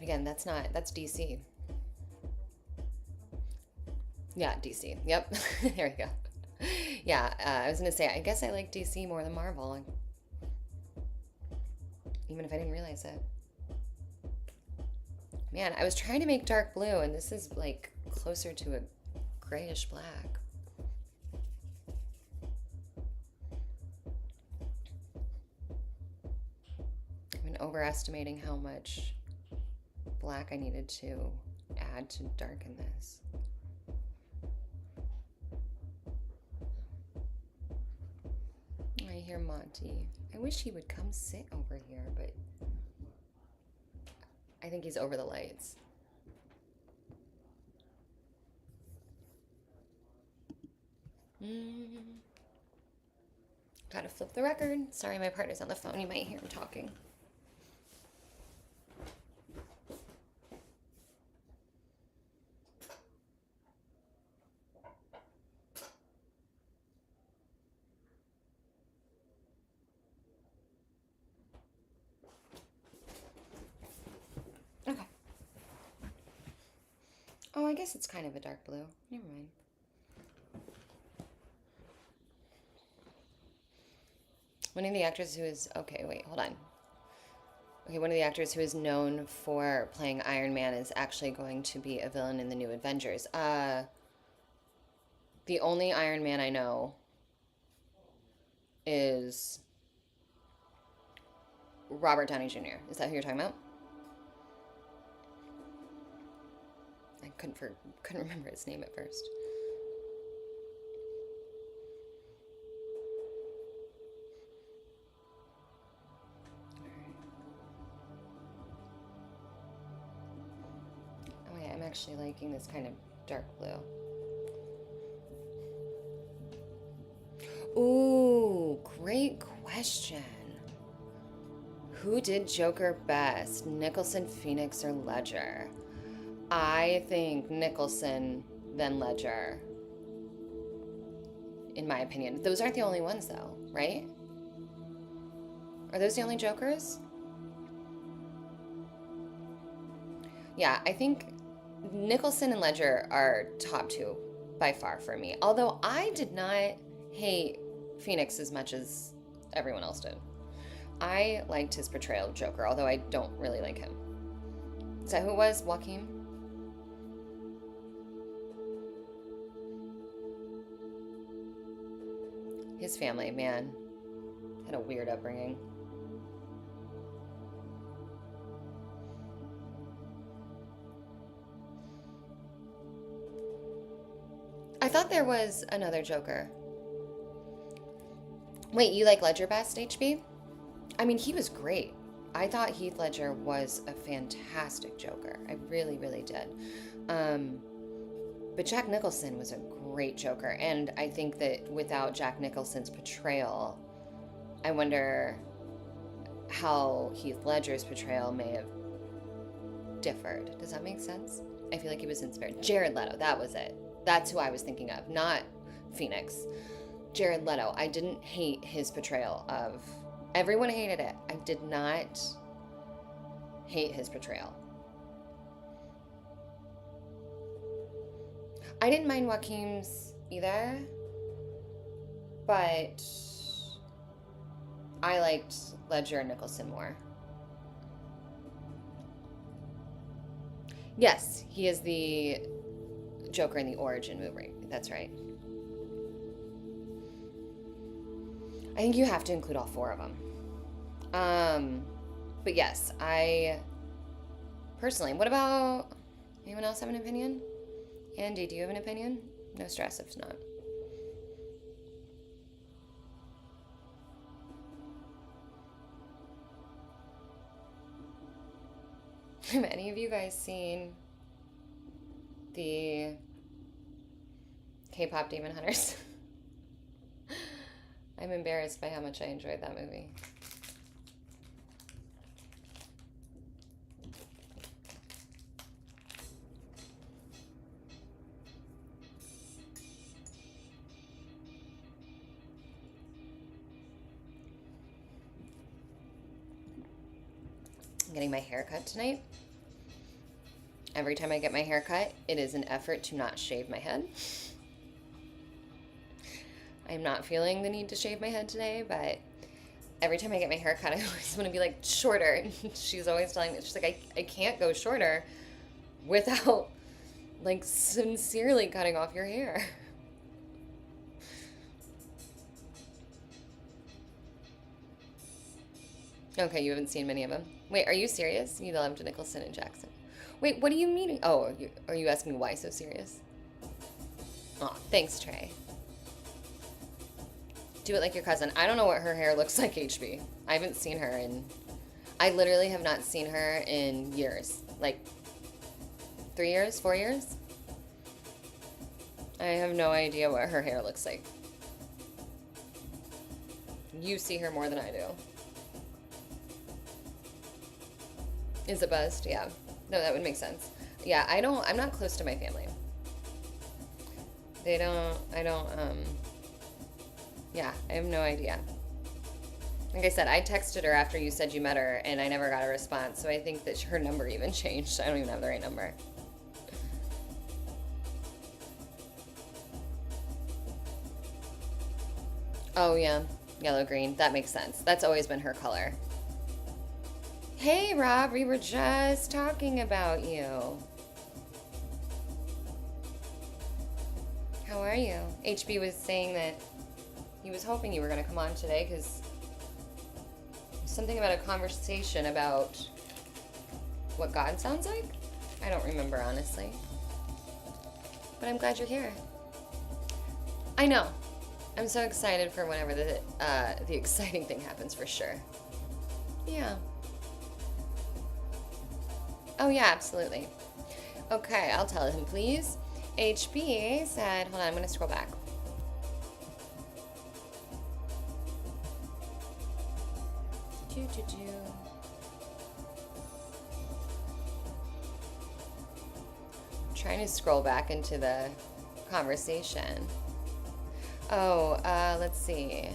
Again, that's DC. Yeah, DC. Yep. There we go. Yeah, I was gonna say, I guess I like DC more than Marvel, even if I didn't realize it. Man, I was trying to make dark blue, and this is like closer to a grayish black. Overestimating how much black I needed to add to darken this. I hear Monty. I wish he would come sit over here, but I think he's over the lights. Gotta flip the record. Sorry, my partner's on the phone. You might hear him talking. Okay. Oh, I guess it's kind of a dark blue. Never mind. One of the actors who is, okay, wait, hold on. Okay, one of the actors who is known for playing Iron Man is actually going to be a villain in the new Avengers. The only Iron Man I know is Robert Downey Jr. Is that who you're talking about? I couldn't remember his name at first. Oh yeah, I'm actually liking this kind of dark blue. Ooh, great question. Who did Joker best? Nicholson, Phoenix, or Ledger? I think Nicholson, then Ledger, in my opinion. Those aren't the only ones, though, right? Are those the only Jokers? Yeah, I think Nicholson and Ledger are top two by far for me. Although I did not hate Phoenix as much as everyone else did. I liked his portrayal of Joker, although I don't really like him. Is that who it was? Joaquin? His family, man, had a weird upbringing. I thought there was another Joker. Wait, you like Ledger best, HB? I mean, he was great. I thought Heath Ledger was a fantastic Joker. I really, really did. But Jack Nicholson was a great Joker. And I think that without Jack Nicholson's portrayal, I wonder how Heath Ledger's portrayal may have differed. Does that make sense? I feel like he was inspired. Jared Leto, that was it. That's who I was thinking of, not Phoenix. Jared Leto. I didn't hate his portrayal of... Everyone hated it. I did not hate his portrayal. I didn't mind Joaquin's either, but I liked Ledger and Nicholson more. Yes, he is the Joker in the Origin movie. That's right. I think you have to include all four of them. But yes, I personally, what about, anyone else have an opinion? Andy, do you have an opinion? No stress if not. Have any of you guys seen the K-pop Demon Hunters? I'm embarrassed by how much I enjoyed that movie. I'm getting my hair cut tonight. Every time I get my hair cut, it is an effort to not shave my head. I'm not feeling the need to shave my head today, but every time I get my hair cut, I always want to be like shorter. And she's always telling me, she's like, I can't go shorter without like sincerely cutting off your hair. Okay, you haven't seen many of them. Wait, are you serious? You loved Nicholson and Jackson. Wait, what do you mean? Oh, are you asking why so serious? Oh, thanks, Trey. Do it like your cousin. I don't know what her hair looks like, HB. I haven't seen her in... I literally have not seen her in years. Like, 3 years? 4 years? I have no idea what her hair looks like. You see her more than I do. Is it buzzed? Yeah. No, that would make sense. Yeah, I'm not close to my family. Yeah, I have no idea. Like I said, I texted her after you said you met her, and I never got a response, so I think that her number even changed. I don't even have the right number. Oh, yeah. Yellow green. That makes sense. That's always been her color. Hey, Rob, we were just talking about you. How are you? HB was saying that he was hoping you were going to come on today because something about a conversation about what God sounds like? I don't remember, honestly. But I'm glad you're here. I know. I'm so excited for whenever the exciting thing happens, for sure. Yeah. Oh, yeah, absolutely. Okay, I'll tell him, please. HB said, hold on, I'm going to scroll back. Trying to scroll back into the conversation. Oh, let's see.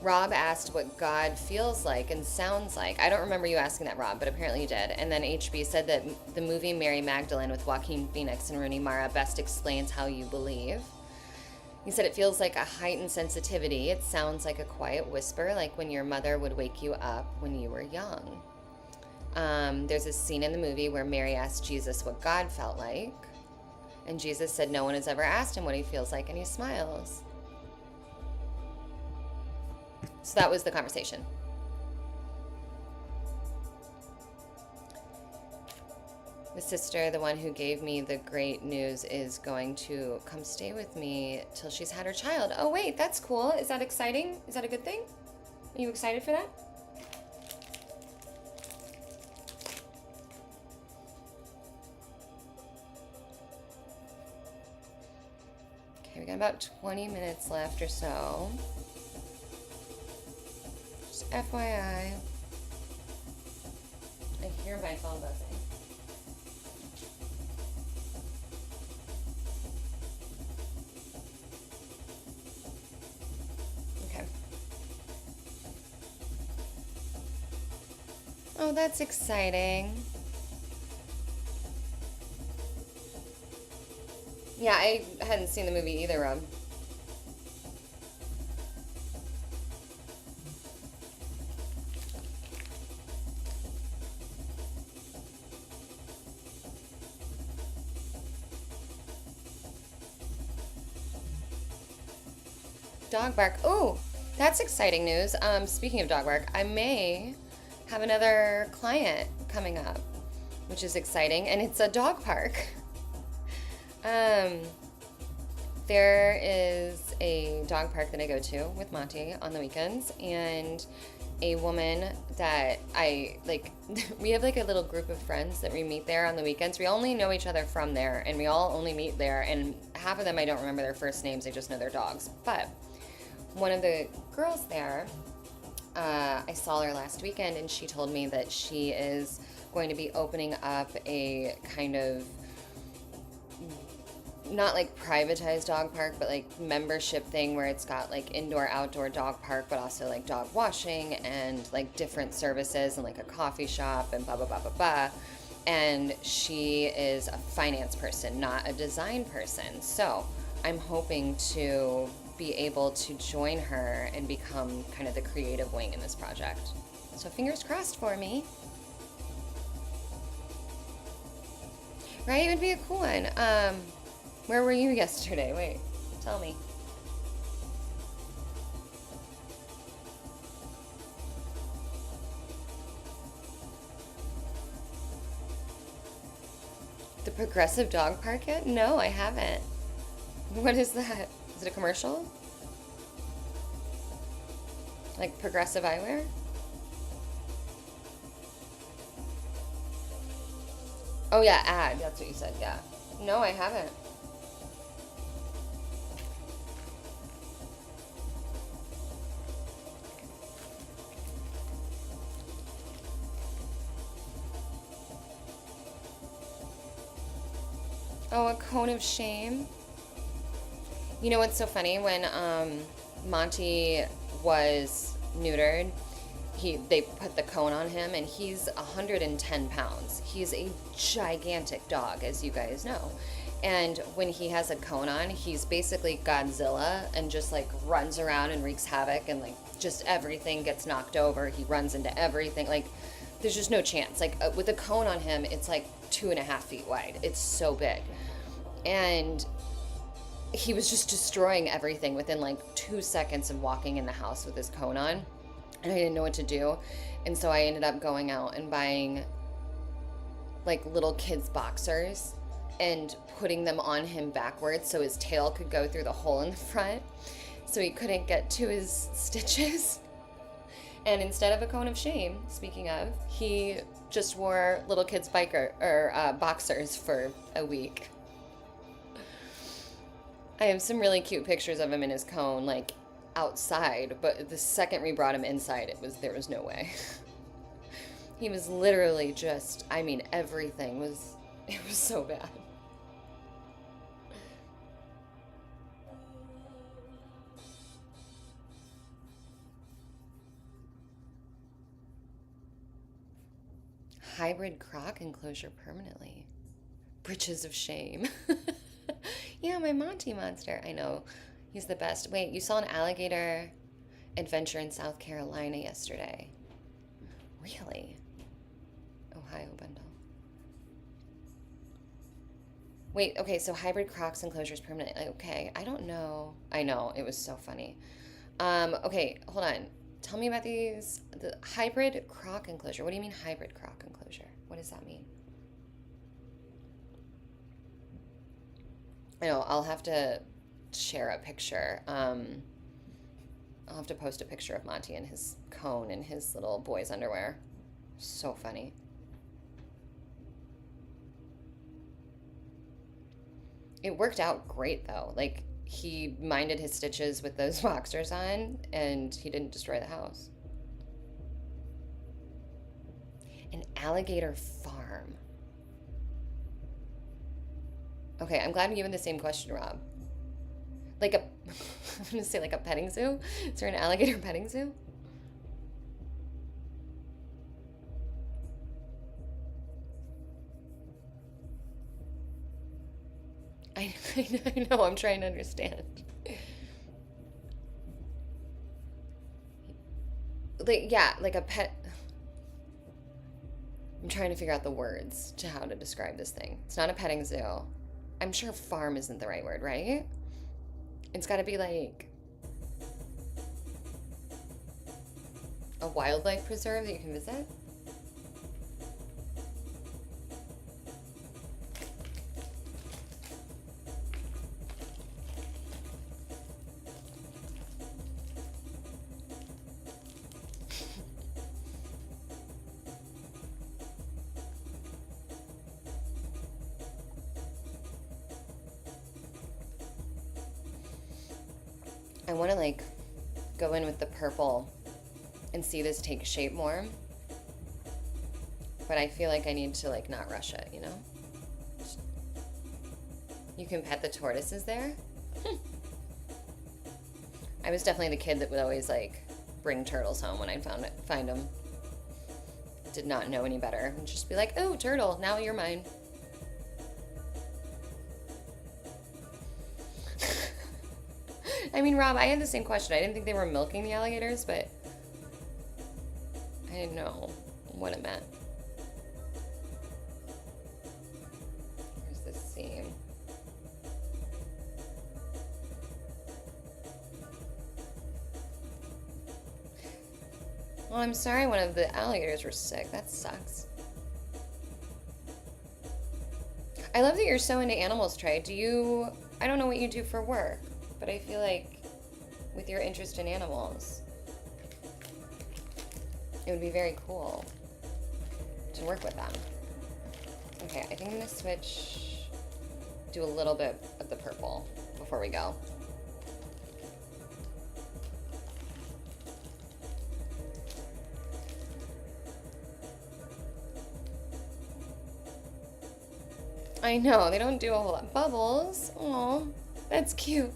Rob asked what God feels like and sounds like. I don't remember you asking that, Rob, but apparently you did. And then HB said that the movie Mary Magdalene with Joaquin Phoenix and Rooney Mara best explains how you believe. He said it feels like a heightened sensitivity. It sounds like a quiet whisper, like when your mother would wake you up when you were young. There's a scene in the movie where Mary asked Jesus what God felt like. And Jesus said no one has ever asked him what he feels like, and he smiles. So that was the conversation. The sister, the one who gave me the great news, is going to come stay with me till she's had her child. Oh, wait, that's cool. Is that exciting? Is that a good thing? Are you excited for that? Okay, we got about 20 minutes left or so. Just FYI. I hear my phone buzzing. Okay. Oh, that's exciting. Yeah, I hadn't seen the movie either, Rob. Dog bark. Oh, that's exciting news. Speaking of dog bark, I may have another client coming up, which is exciting, and it's a dog park. There is a dog park that I go to with Monty on the weekends, and a woman that I like, we have like a little group of friends that we meet there on the weekends. We only know each other from there, and we all only meet there, and half of them I don't remember their first names, I just know their dogs. But one of the girls there, I saw her last weekend, and she told me that she is going to be opening up a kind of, not like privatized dog park, but like membership thing where it's got like indoor outdoor dog park, but also like dog washing and like different services and like a coffee shop and blah blah blah blah blah. And she is a finance person, not a design person, so I'm hoping to be able to join her and become kind of the creative wing in this project. So fingers crossed for me. Right? It would be a cool one. Where were you yesterday? Wait, tell me. The Progressive Dog Park yet? No, I haven't. What is that? Is it a commercial? Like Progressive Eyewear? Oh yeah, ad. That's what you said, yeah. No, I haven't. Oh, a cone of shame. You know what's so funny? When Monty was neutered, they put the cone on him, and he's 110 pounds. He's a gigantic dog, as you guys know. And when he has a cone on, he's basically Godzilla and just like runs around and wreaks havoc, and like just everything gets knocked over. He runs into everything. Like there's just no chance. Like with a cone on him, it's like 2.5 feet wide. It's so big. And he was just destroying everything within like 2 seconds of walking in the house with his cone on. And I didn't know what to do. And so I ended up going out and buying like little kids' boxers and putting them on him backwards so his tail could go through the hole in the front so he couldn't get to his stitches. And instead of a cone of shame, speaking of, he just wore little kids' boxers for a week. I have some really cute pictures of him in his cone, like outside, but the second we brought him inside, there was no way. He was literally just, I mean, everything was, it was so bad. Hybrid croc enclosure permanently. Britches of shame. Yeah, my Monty monster. I know. He's the best. Wait, you saw an alligator adventure in South Carolina yesterday. Really? Ohio bundle. Wait, okay, so hybrid crocs enclosures permanent. Okay, I don't know. I know, it was so funny. Okay, hold on. Tell me about these. The hybrid croc enclosure. What do you mean hybrid croc enclosure? What does that mean? I know, I'll have to share a picture. I'll have to post a picture of Monty and his cone and his little boy's underwear. So funny. It worked out great though. Like he minded his stitches with those boxers on and he didn't destroy the house. An alligator farm. Okay, I'm glad I'm given the same question, Rob. Like I'm gonna say like a petting zoo? Is there an alligator petting zoo? I know, I'm trying to understand. Like, yeah, like a pet. I'm trying to figure out the words to how to describe this thing. It's not a petting zoo. I'm sure farm isn't the right word, right? It's got to be like a wildlife preserve that you can visit. I want to like go in with the purple and see this take shape more. But I feel like I need to like not rush it, you know? You can pet the tortoises there? I was definitely the kid that would always like bring turtles home when I find them. Did not know any better. And just be like, oh, turtle, now you're mine. I mean, Rob, I had the same question. I didn't think they were milking the alligators, but I didn't know what it meant. Here's this seam. Well, I'm sorry one of the alligators were sick. That sucks. I love that you're so into animals, Trey. I don't know what you do for work, but I feel like with your interest in animals, it would be very cool to work with them. Okay, I think I'm gonna do a little bit of the purple before we go. I know, they don't do a whole lot. Bubbles, oh, that's cute.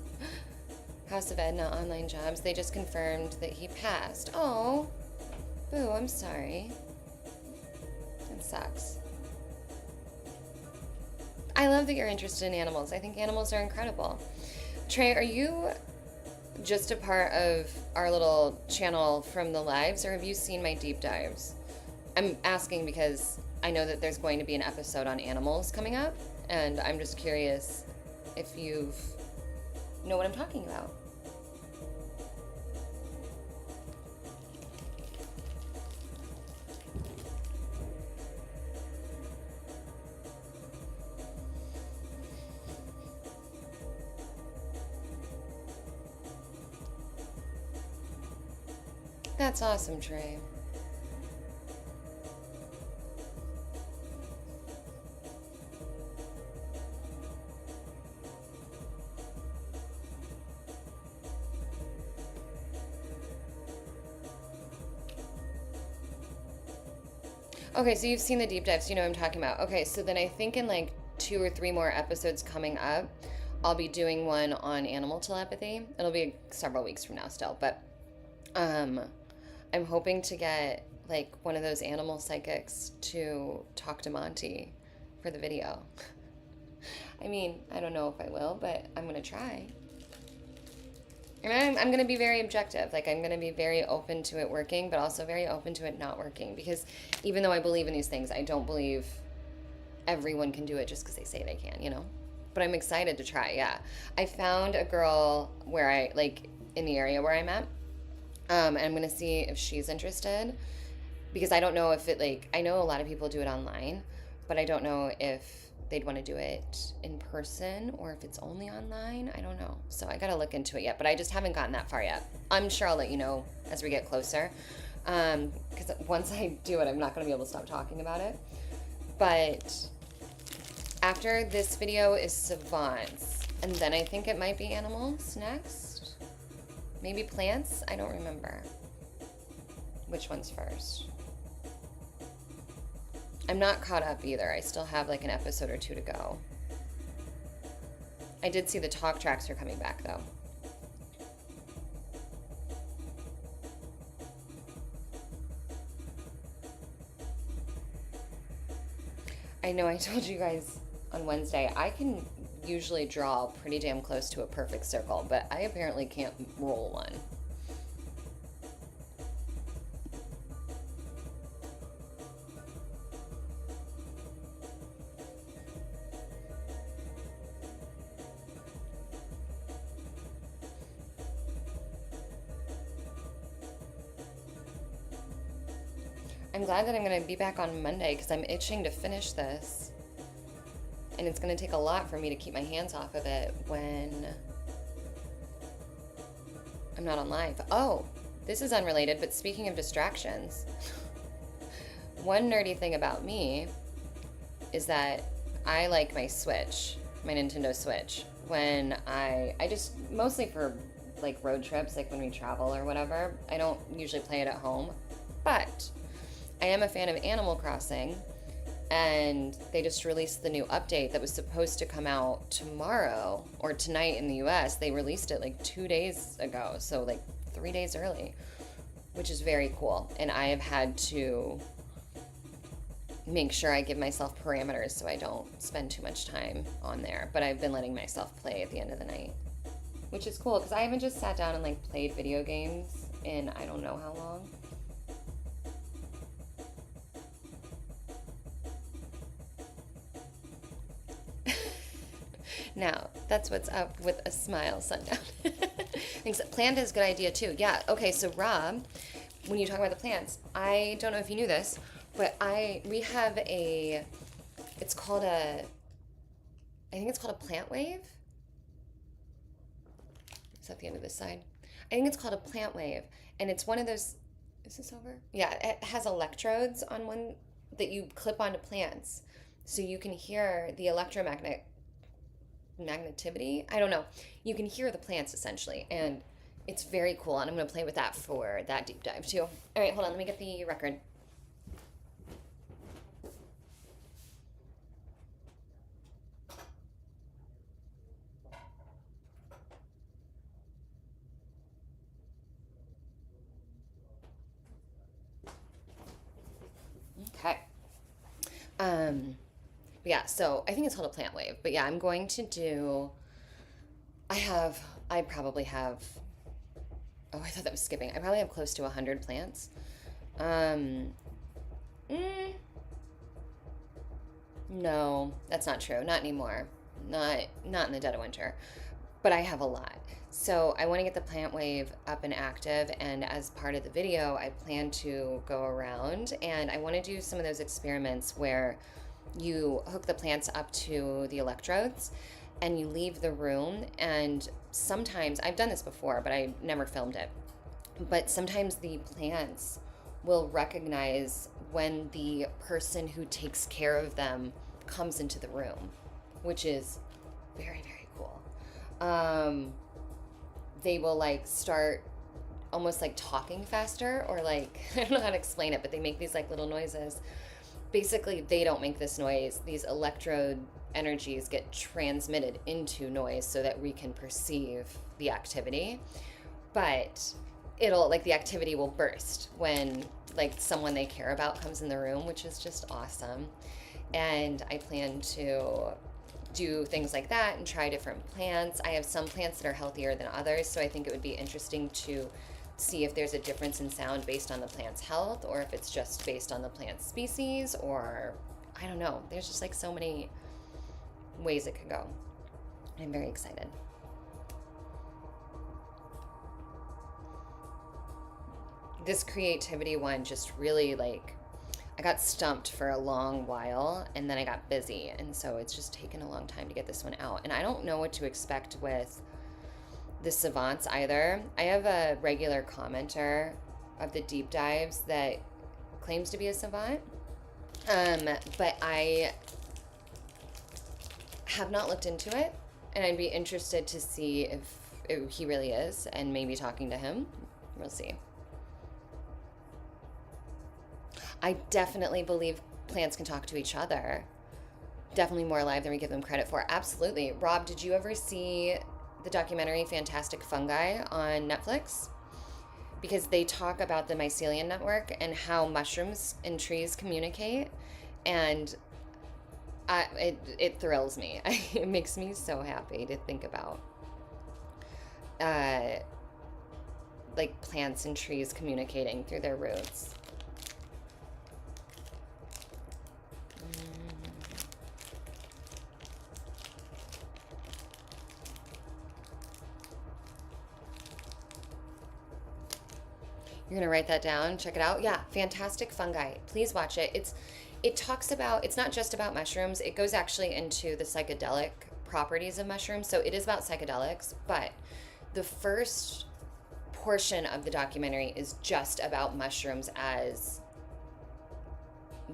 House of Edna online jobs. They just confirmed that he passed. Oh, boo, I'm sorry. That sucks. I love that you're interested in animals. I think animals are incredible. Trey, are you just a part of our little channel from the lives, or have you seen my deep dives? I'm asking because I know that there's going to be an episode on animals coming up, and I'm just curious if you know what I'm talking about. That's awesome, Trey. Okay, so you've seen the deep dives, you know what I'm talking about. Okay, so then I think in like 2 or 3 more episodes coming up, I'll be doing one on animal telepathy. It'll be several weeks from now still, but um I'm hoping to get like one of those animal psychics to talk to Monty for the video. I mean, I don't know if I will, but I'm gonna try. And I'm going to be very objective. Like, I'm going to be very open to it working, but also very open to it not working. Because even though I believe in these things, I don't believe everyone can do it just because they say they can, you know? But I'm excited to try, yeah. I found a girl where I, like, in the area where I'm at. And I'm going to see if she's interested. Because I don't know if it, like, I know a lot of people do it online, but I don't know if they'd want to do it in person or if it's only online. I don't know. So I got to look into it yet, but I just haven't gotten that far yet. I'm sure I'll let you know as we get closer. Because once I do it, I'm not going to be able to stop talking about it. But after this video is savants, and then I think it might be animals next. Maybe plants? I don't remember. Which one's first? I'm not caught up either. I still have like an episode or 2 to go. I did see the talk tracks are coming back though. I know I told you guys on Wednesday, I can usually draw pretty damn close to a perfect circle, but I apparently can't roll one. I'm glad that I'm going to be back on Monday because I'm itching to finish this. And it's going to take a lot for me to keep my hands off of it when I'm not on live. Oh, this is unrelated, but speaking of distractions, one nerdy thing about me is that I like my Switch, my Nintendo Switch, when I just, mostly for like road trips, like when we travel or whatever. I don't usually play it at home, but I am a fan of Animal Crossing, and they just released the new update that was supposed to come out tomorrow or tonight in the US. They released it like 2 days ago, so like 3 days early, which is very cool. And I have had to make sure I give myself parameters so I don't spend too much time on there. But I've been letting myself play at the end of the night, which is cool because I haven't just sat down and like played video games in I don't know how long. Now, that's what's up with a smile, Sundown. Thanks. Plant is a good idea, too. Yeah, okay, so Rob, when you talk about the plants, I don't know if you knew this, but we have it's called I think it's called a plant wave. Is that the end of this side? I think it's called a plant wave, and it's one of those, is this over? Yeah, it has electrodes on one that you clip onto plants, so you can hear the magnetivity. I don't know. You can hear the plants essentially, and it's very cool. And I'm going to play with that for that deep dive too. All right, hold on. Let me get the record. Okay. But yeah, so I think it's called a plant wave. But yeah, I'm going to do. I probably have. Oh, I thought that was skipping. I probably have close to 100 plants. Um, mm, no, that's not true. Not anymore. Not in the dead of winter. But I have a lot. So I want to get the plant wave up and active. And as part of the video, I plan to go around and I want to do some of those experiments where you hook the plants up to the electrodes and you leave the room. And sometimes, I've done this before, but I never filmed it. But sometimes the plants will recognize when the person who takes care of them comes into the room, which is very, very cool. They will like start almost like talking faster, or like, I don't know how to explain it, but they make these like little noises. Basically, they don't make this noise. These electrode energies get transmitted into noise so that we can perceive the activity. But it'll like the activity will burst when like someone they care about comes in the room, which is just awesome. And I plan to do things like that and try different plants. I have some plants that are healthier than others, so I think it would be interesting to see if there's a difference in sound based on the plant's health, or if it's just based on the plant species, or I don't know. There's just like so many ways it could go. I'm very excited. This creativity one just really like, I got stumped for a long while and then I got busy, and so it's just taken a long time to get this one out. And I don't know what to expect with the savants either. I have a regular commenter of the deep dives that claims to be a savant, but I have not looked into it, and I'd be interested to see if he really is, and maybe talking to him. We'll see. I definitely believe plants can talk to each other. Definitely more alive than we give them credit for. Absolutely. Rob, did you ever see the documentary Fantastic Fungi on Netflix? Because they talk about the mycelium network and how mushrooms and trees communicate. And it thrills me. It makes me so happy to think about like plants and trees communicating through their roots. You're gonna write that down, check it out. Yeah, Fantastic Fungi. Please watch it. It talks about, it's not just about mushrooms, it goes actually into the psychedelic properties of mushrooms. So it is about psychedelics, but the first portion of the documentary is just about mushrooms as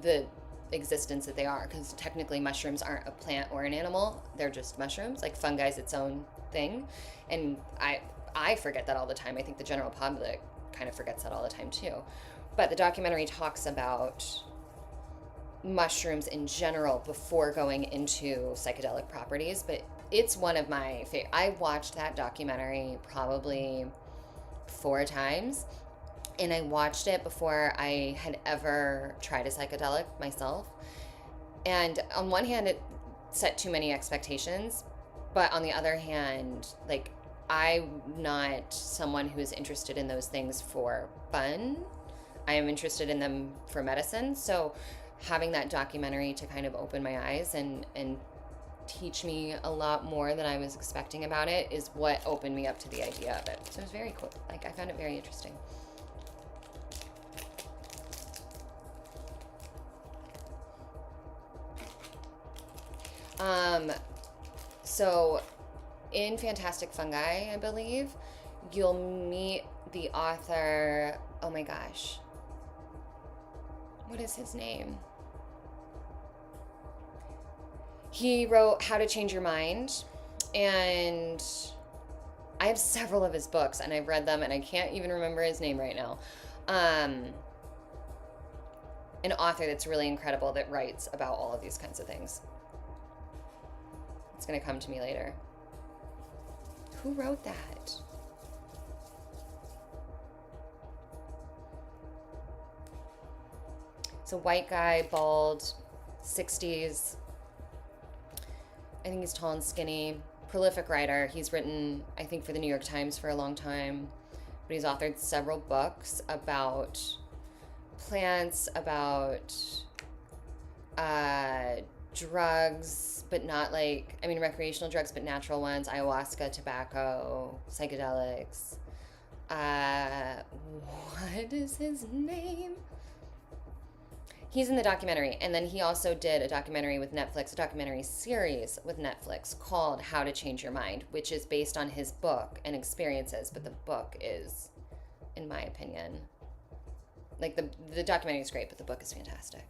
the existence that they are, because technically mushrooms aren't a plant or an animal, they're just mushrooms. Like fungi is its own thing. And I forget that all the time. I think the general public kind of forgets that all the time too. But the documentary talks about mushrooms in general before going into psychedelic properties. But it's one of my favorite. I watched that documentary probably 4 times, and I watched it before I had ever tried a psychedelic myself. And on one hand, it set too many expectations, but on the other hand, like, I'm not someone who's interested in those things for fun. I am interested in them for medicine. So having that documentary to kind of open my eyes and teach me a lot more than I was expecting about it is what opened me up to the idea of it. So it was very cool. Like, I found it very interesting. So in Fantastic Fungi, I believe, you'll meet the author. Oh my gosh. What is his name? He wrote How to Change Your Mind, and I have several of his books, and I've read them, and I can't even remember his name right now. An author that's really incredible that writes about all of these kinds of things. It's going to come to me later. Who wrote that? It's a white guy, bald, 60s. I think he's tall and skinny, prolific writer. He's written, I think, for the New York Times for a long time, but he's authored several books about plants, about drugs, but not like, I mean, recreational drugs, but natural ones, ayahuasca, tobacco, psychedelics. What is his name? He's in the documentary, and then he also did a documentary with Netflix, a documentary series with Netflix called How to Change Your Mind, which is based on his book and experiences, but the book is, in my opinion, like the documentary is great, but the book is fantastic.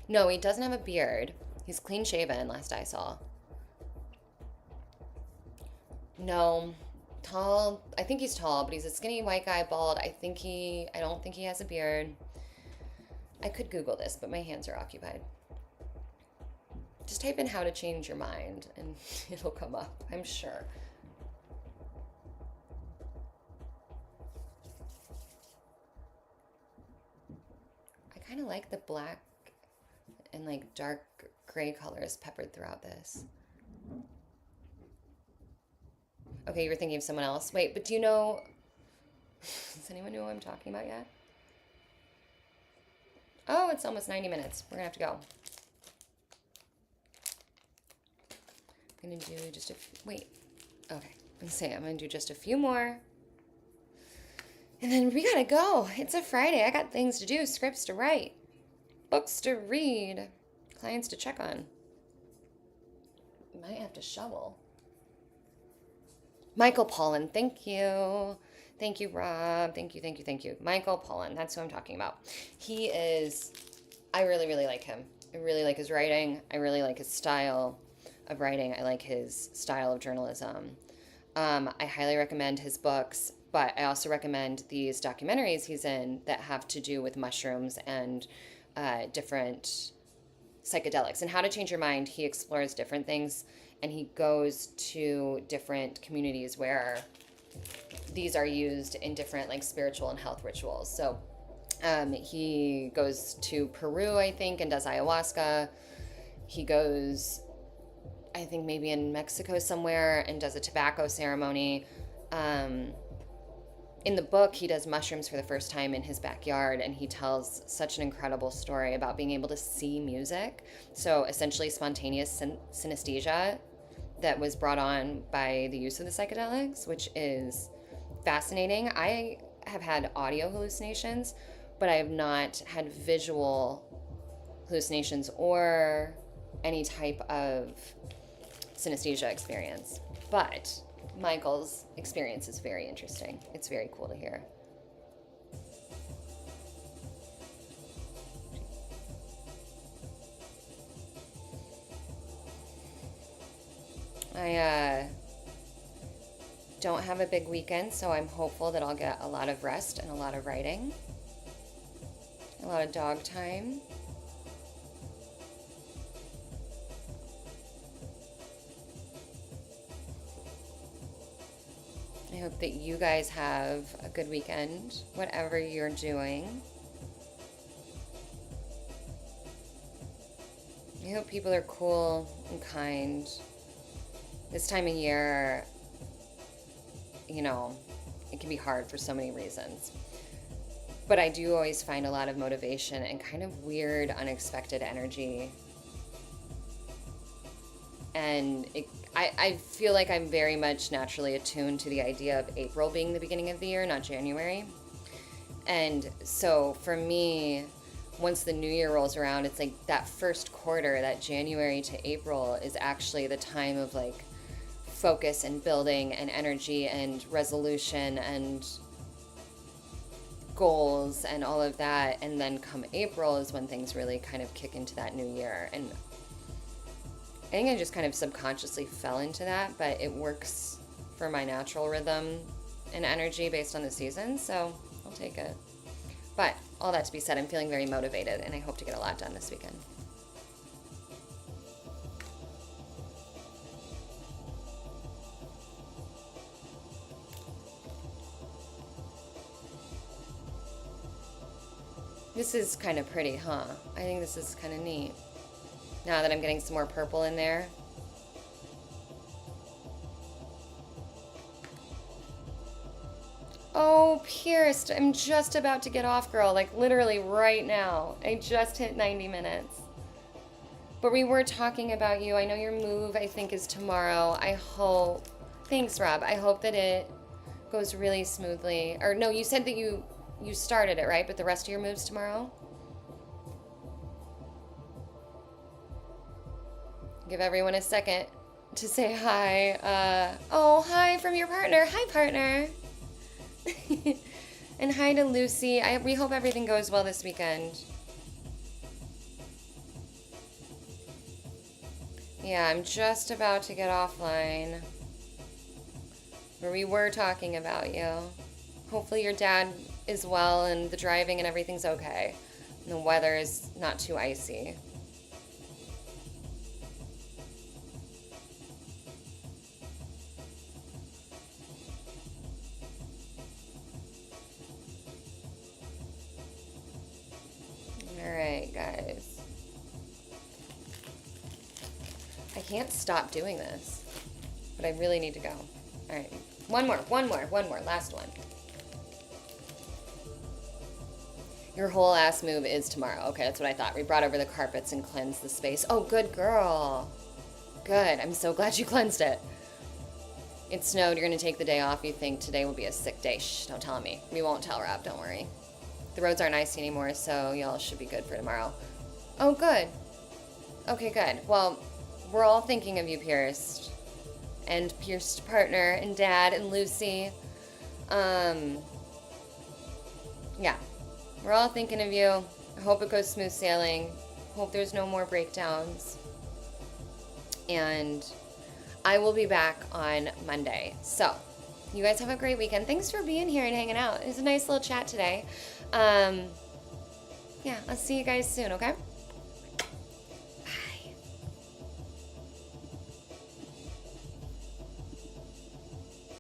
No, he doesn't have a beard. He's clean shaven, last I saw. No, tall. I think he's tall, but he's a skinny white guy, bald. I don't think he has a beard. I could Google this, but my hands are occupied. Just type in how to change your mind and it'll come up, I'm sure. I kind of like the black and like dark gray colors peppered throughout this. Okay, you were thinking of someone else. Wait, but do you know... Does anyone know who I'm talking about yet? Oh, it's almost 90 minutes. We're going to have to go. I'm going to do just a... Wait. Okay. I'm going to do just a few more. And then we got to go. It's a Friday. I got things to do, scripts to write, books to read, clients to check on. Might have to shovel. Michael Pollan, thank you. Thank you, Rob. Thank you, thank you, thank you. Michael Pollan, that's who I'm talking about. He is, I really, really like him. I really like his writing. I really like his style of writing. I like his style of journalism. I highly recommend his books, but I also recommend these documentaries he's in that have to do with mushrooms and different psychedelics. And How to Change Your Mind, he explores different things, and he goes to different communities where these are used in different like spiritual and health rituals. So he goes to Peru, I think, and does ayahuasca. He goes, I think, maybe in Mexico somewhere and does a tobacco ceremony. In the book, he does mushrooms for the first time in his backyard, and he tells such an incredible story about being able to see music. So essentially spontaneous synesthesia that was brought on by the use of the psychedelics, which is fascinating. I have had audio hallucinations, but I have not had visual hallucinations or any type of synesthesia experience. But Michael's experience is very interesting. It's very cool to hear. I don't have a big weekend, so I'm hopeful that I'll get a lot of rest and a lot of writing, a lot of dog time. I hope that you guys have a good weekend, whatever you're doing. I hope people are cool and kind. This time of year, you know, it can be hard for so many reasons. But I do always find a lot of motivation and kind of weird, unexpected energy. And I feel like I'm very much naturally attuned to the idea of April being the beginning of the year, not January. And so for me, once the new year rolls around, it's like that first quarter, that January to April, is actually the time of like focus and building and energy and resolution and goals and all of that. And then come April is when things really kind of kick into that new year. And I think I just kind of subconsciously fell into that, but it works for my natural rhythm and energy based on the season, so I'll take it. But all that to be said, I'm feeling very motivated, and I hope to get a lot done this weekend. This is kind of pretty, huh? I think this is kind of neat. Now that I'm getting some more purple in there. Oh, Pierce, I'm just about to get off, girl. Like, literally right now. I just hit 90 minutes. But we were talking about you. I know your move, I think, is tomorrow. I hope... Thanks, Rob. I hope that it goes really smoothly. Or, no, you said that you started it, right? But the rest of your move's tomorrow? Give everyone a second to say hi. Oh, hi from your partner. Hi, partner. And hi to Lucy. We hope everything goes well this weekend. Yeah, I'm just about to get offline. Where we were talking about you. Hopefully your dad is well and the driving and everything's okay. And the weather is not too icy. Alright, guys. I can't stop doing this. But I really need to go. Alright. One more. Last one. Your whole ass move is tomorrow. Okay, that's what I thought. We brought over the carpets and cleansed the space. Oh, good girl. Good. I'm so glad you cleansed it. It snowed. You're going to take the day off. You think today will be a sick day. Shh, don't tell me. We won't tell Rob. Don't worry. The roads aren't icy anymore, so y'all should be good for tomorrow. Oh, good. Okay, good. Well, we're all thinking of you, Pierce. And Pierce's partner, and Dad, and Lucy. Yeah. We're all thinking of you. I hope it goes smooth sailing. Hope there's no more breakdowns. And I will be back on Monday. So, you guys have a great weekend. Thanks for being here and hanging out. It was a nice little chat today. Yeah, I'll see you guys soon, okay?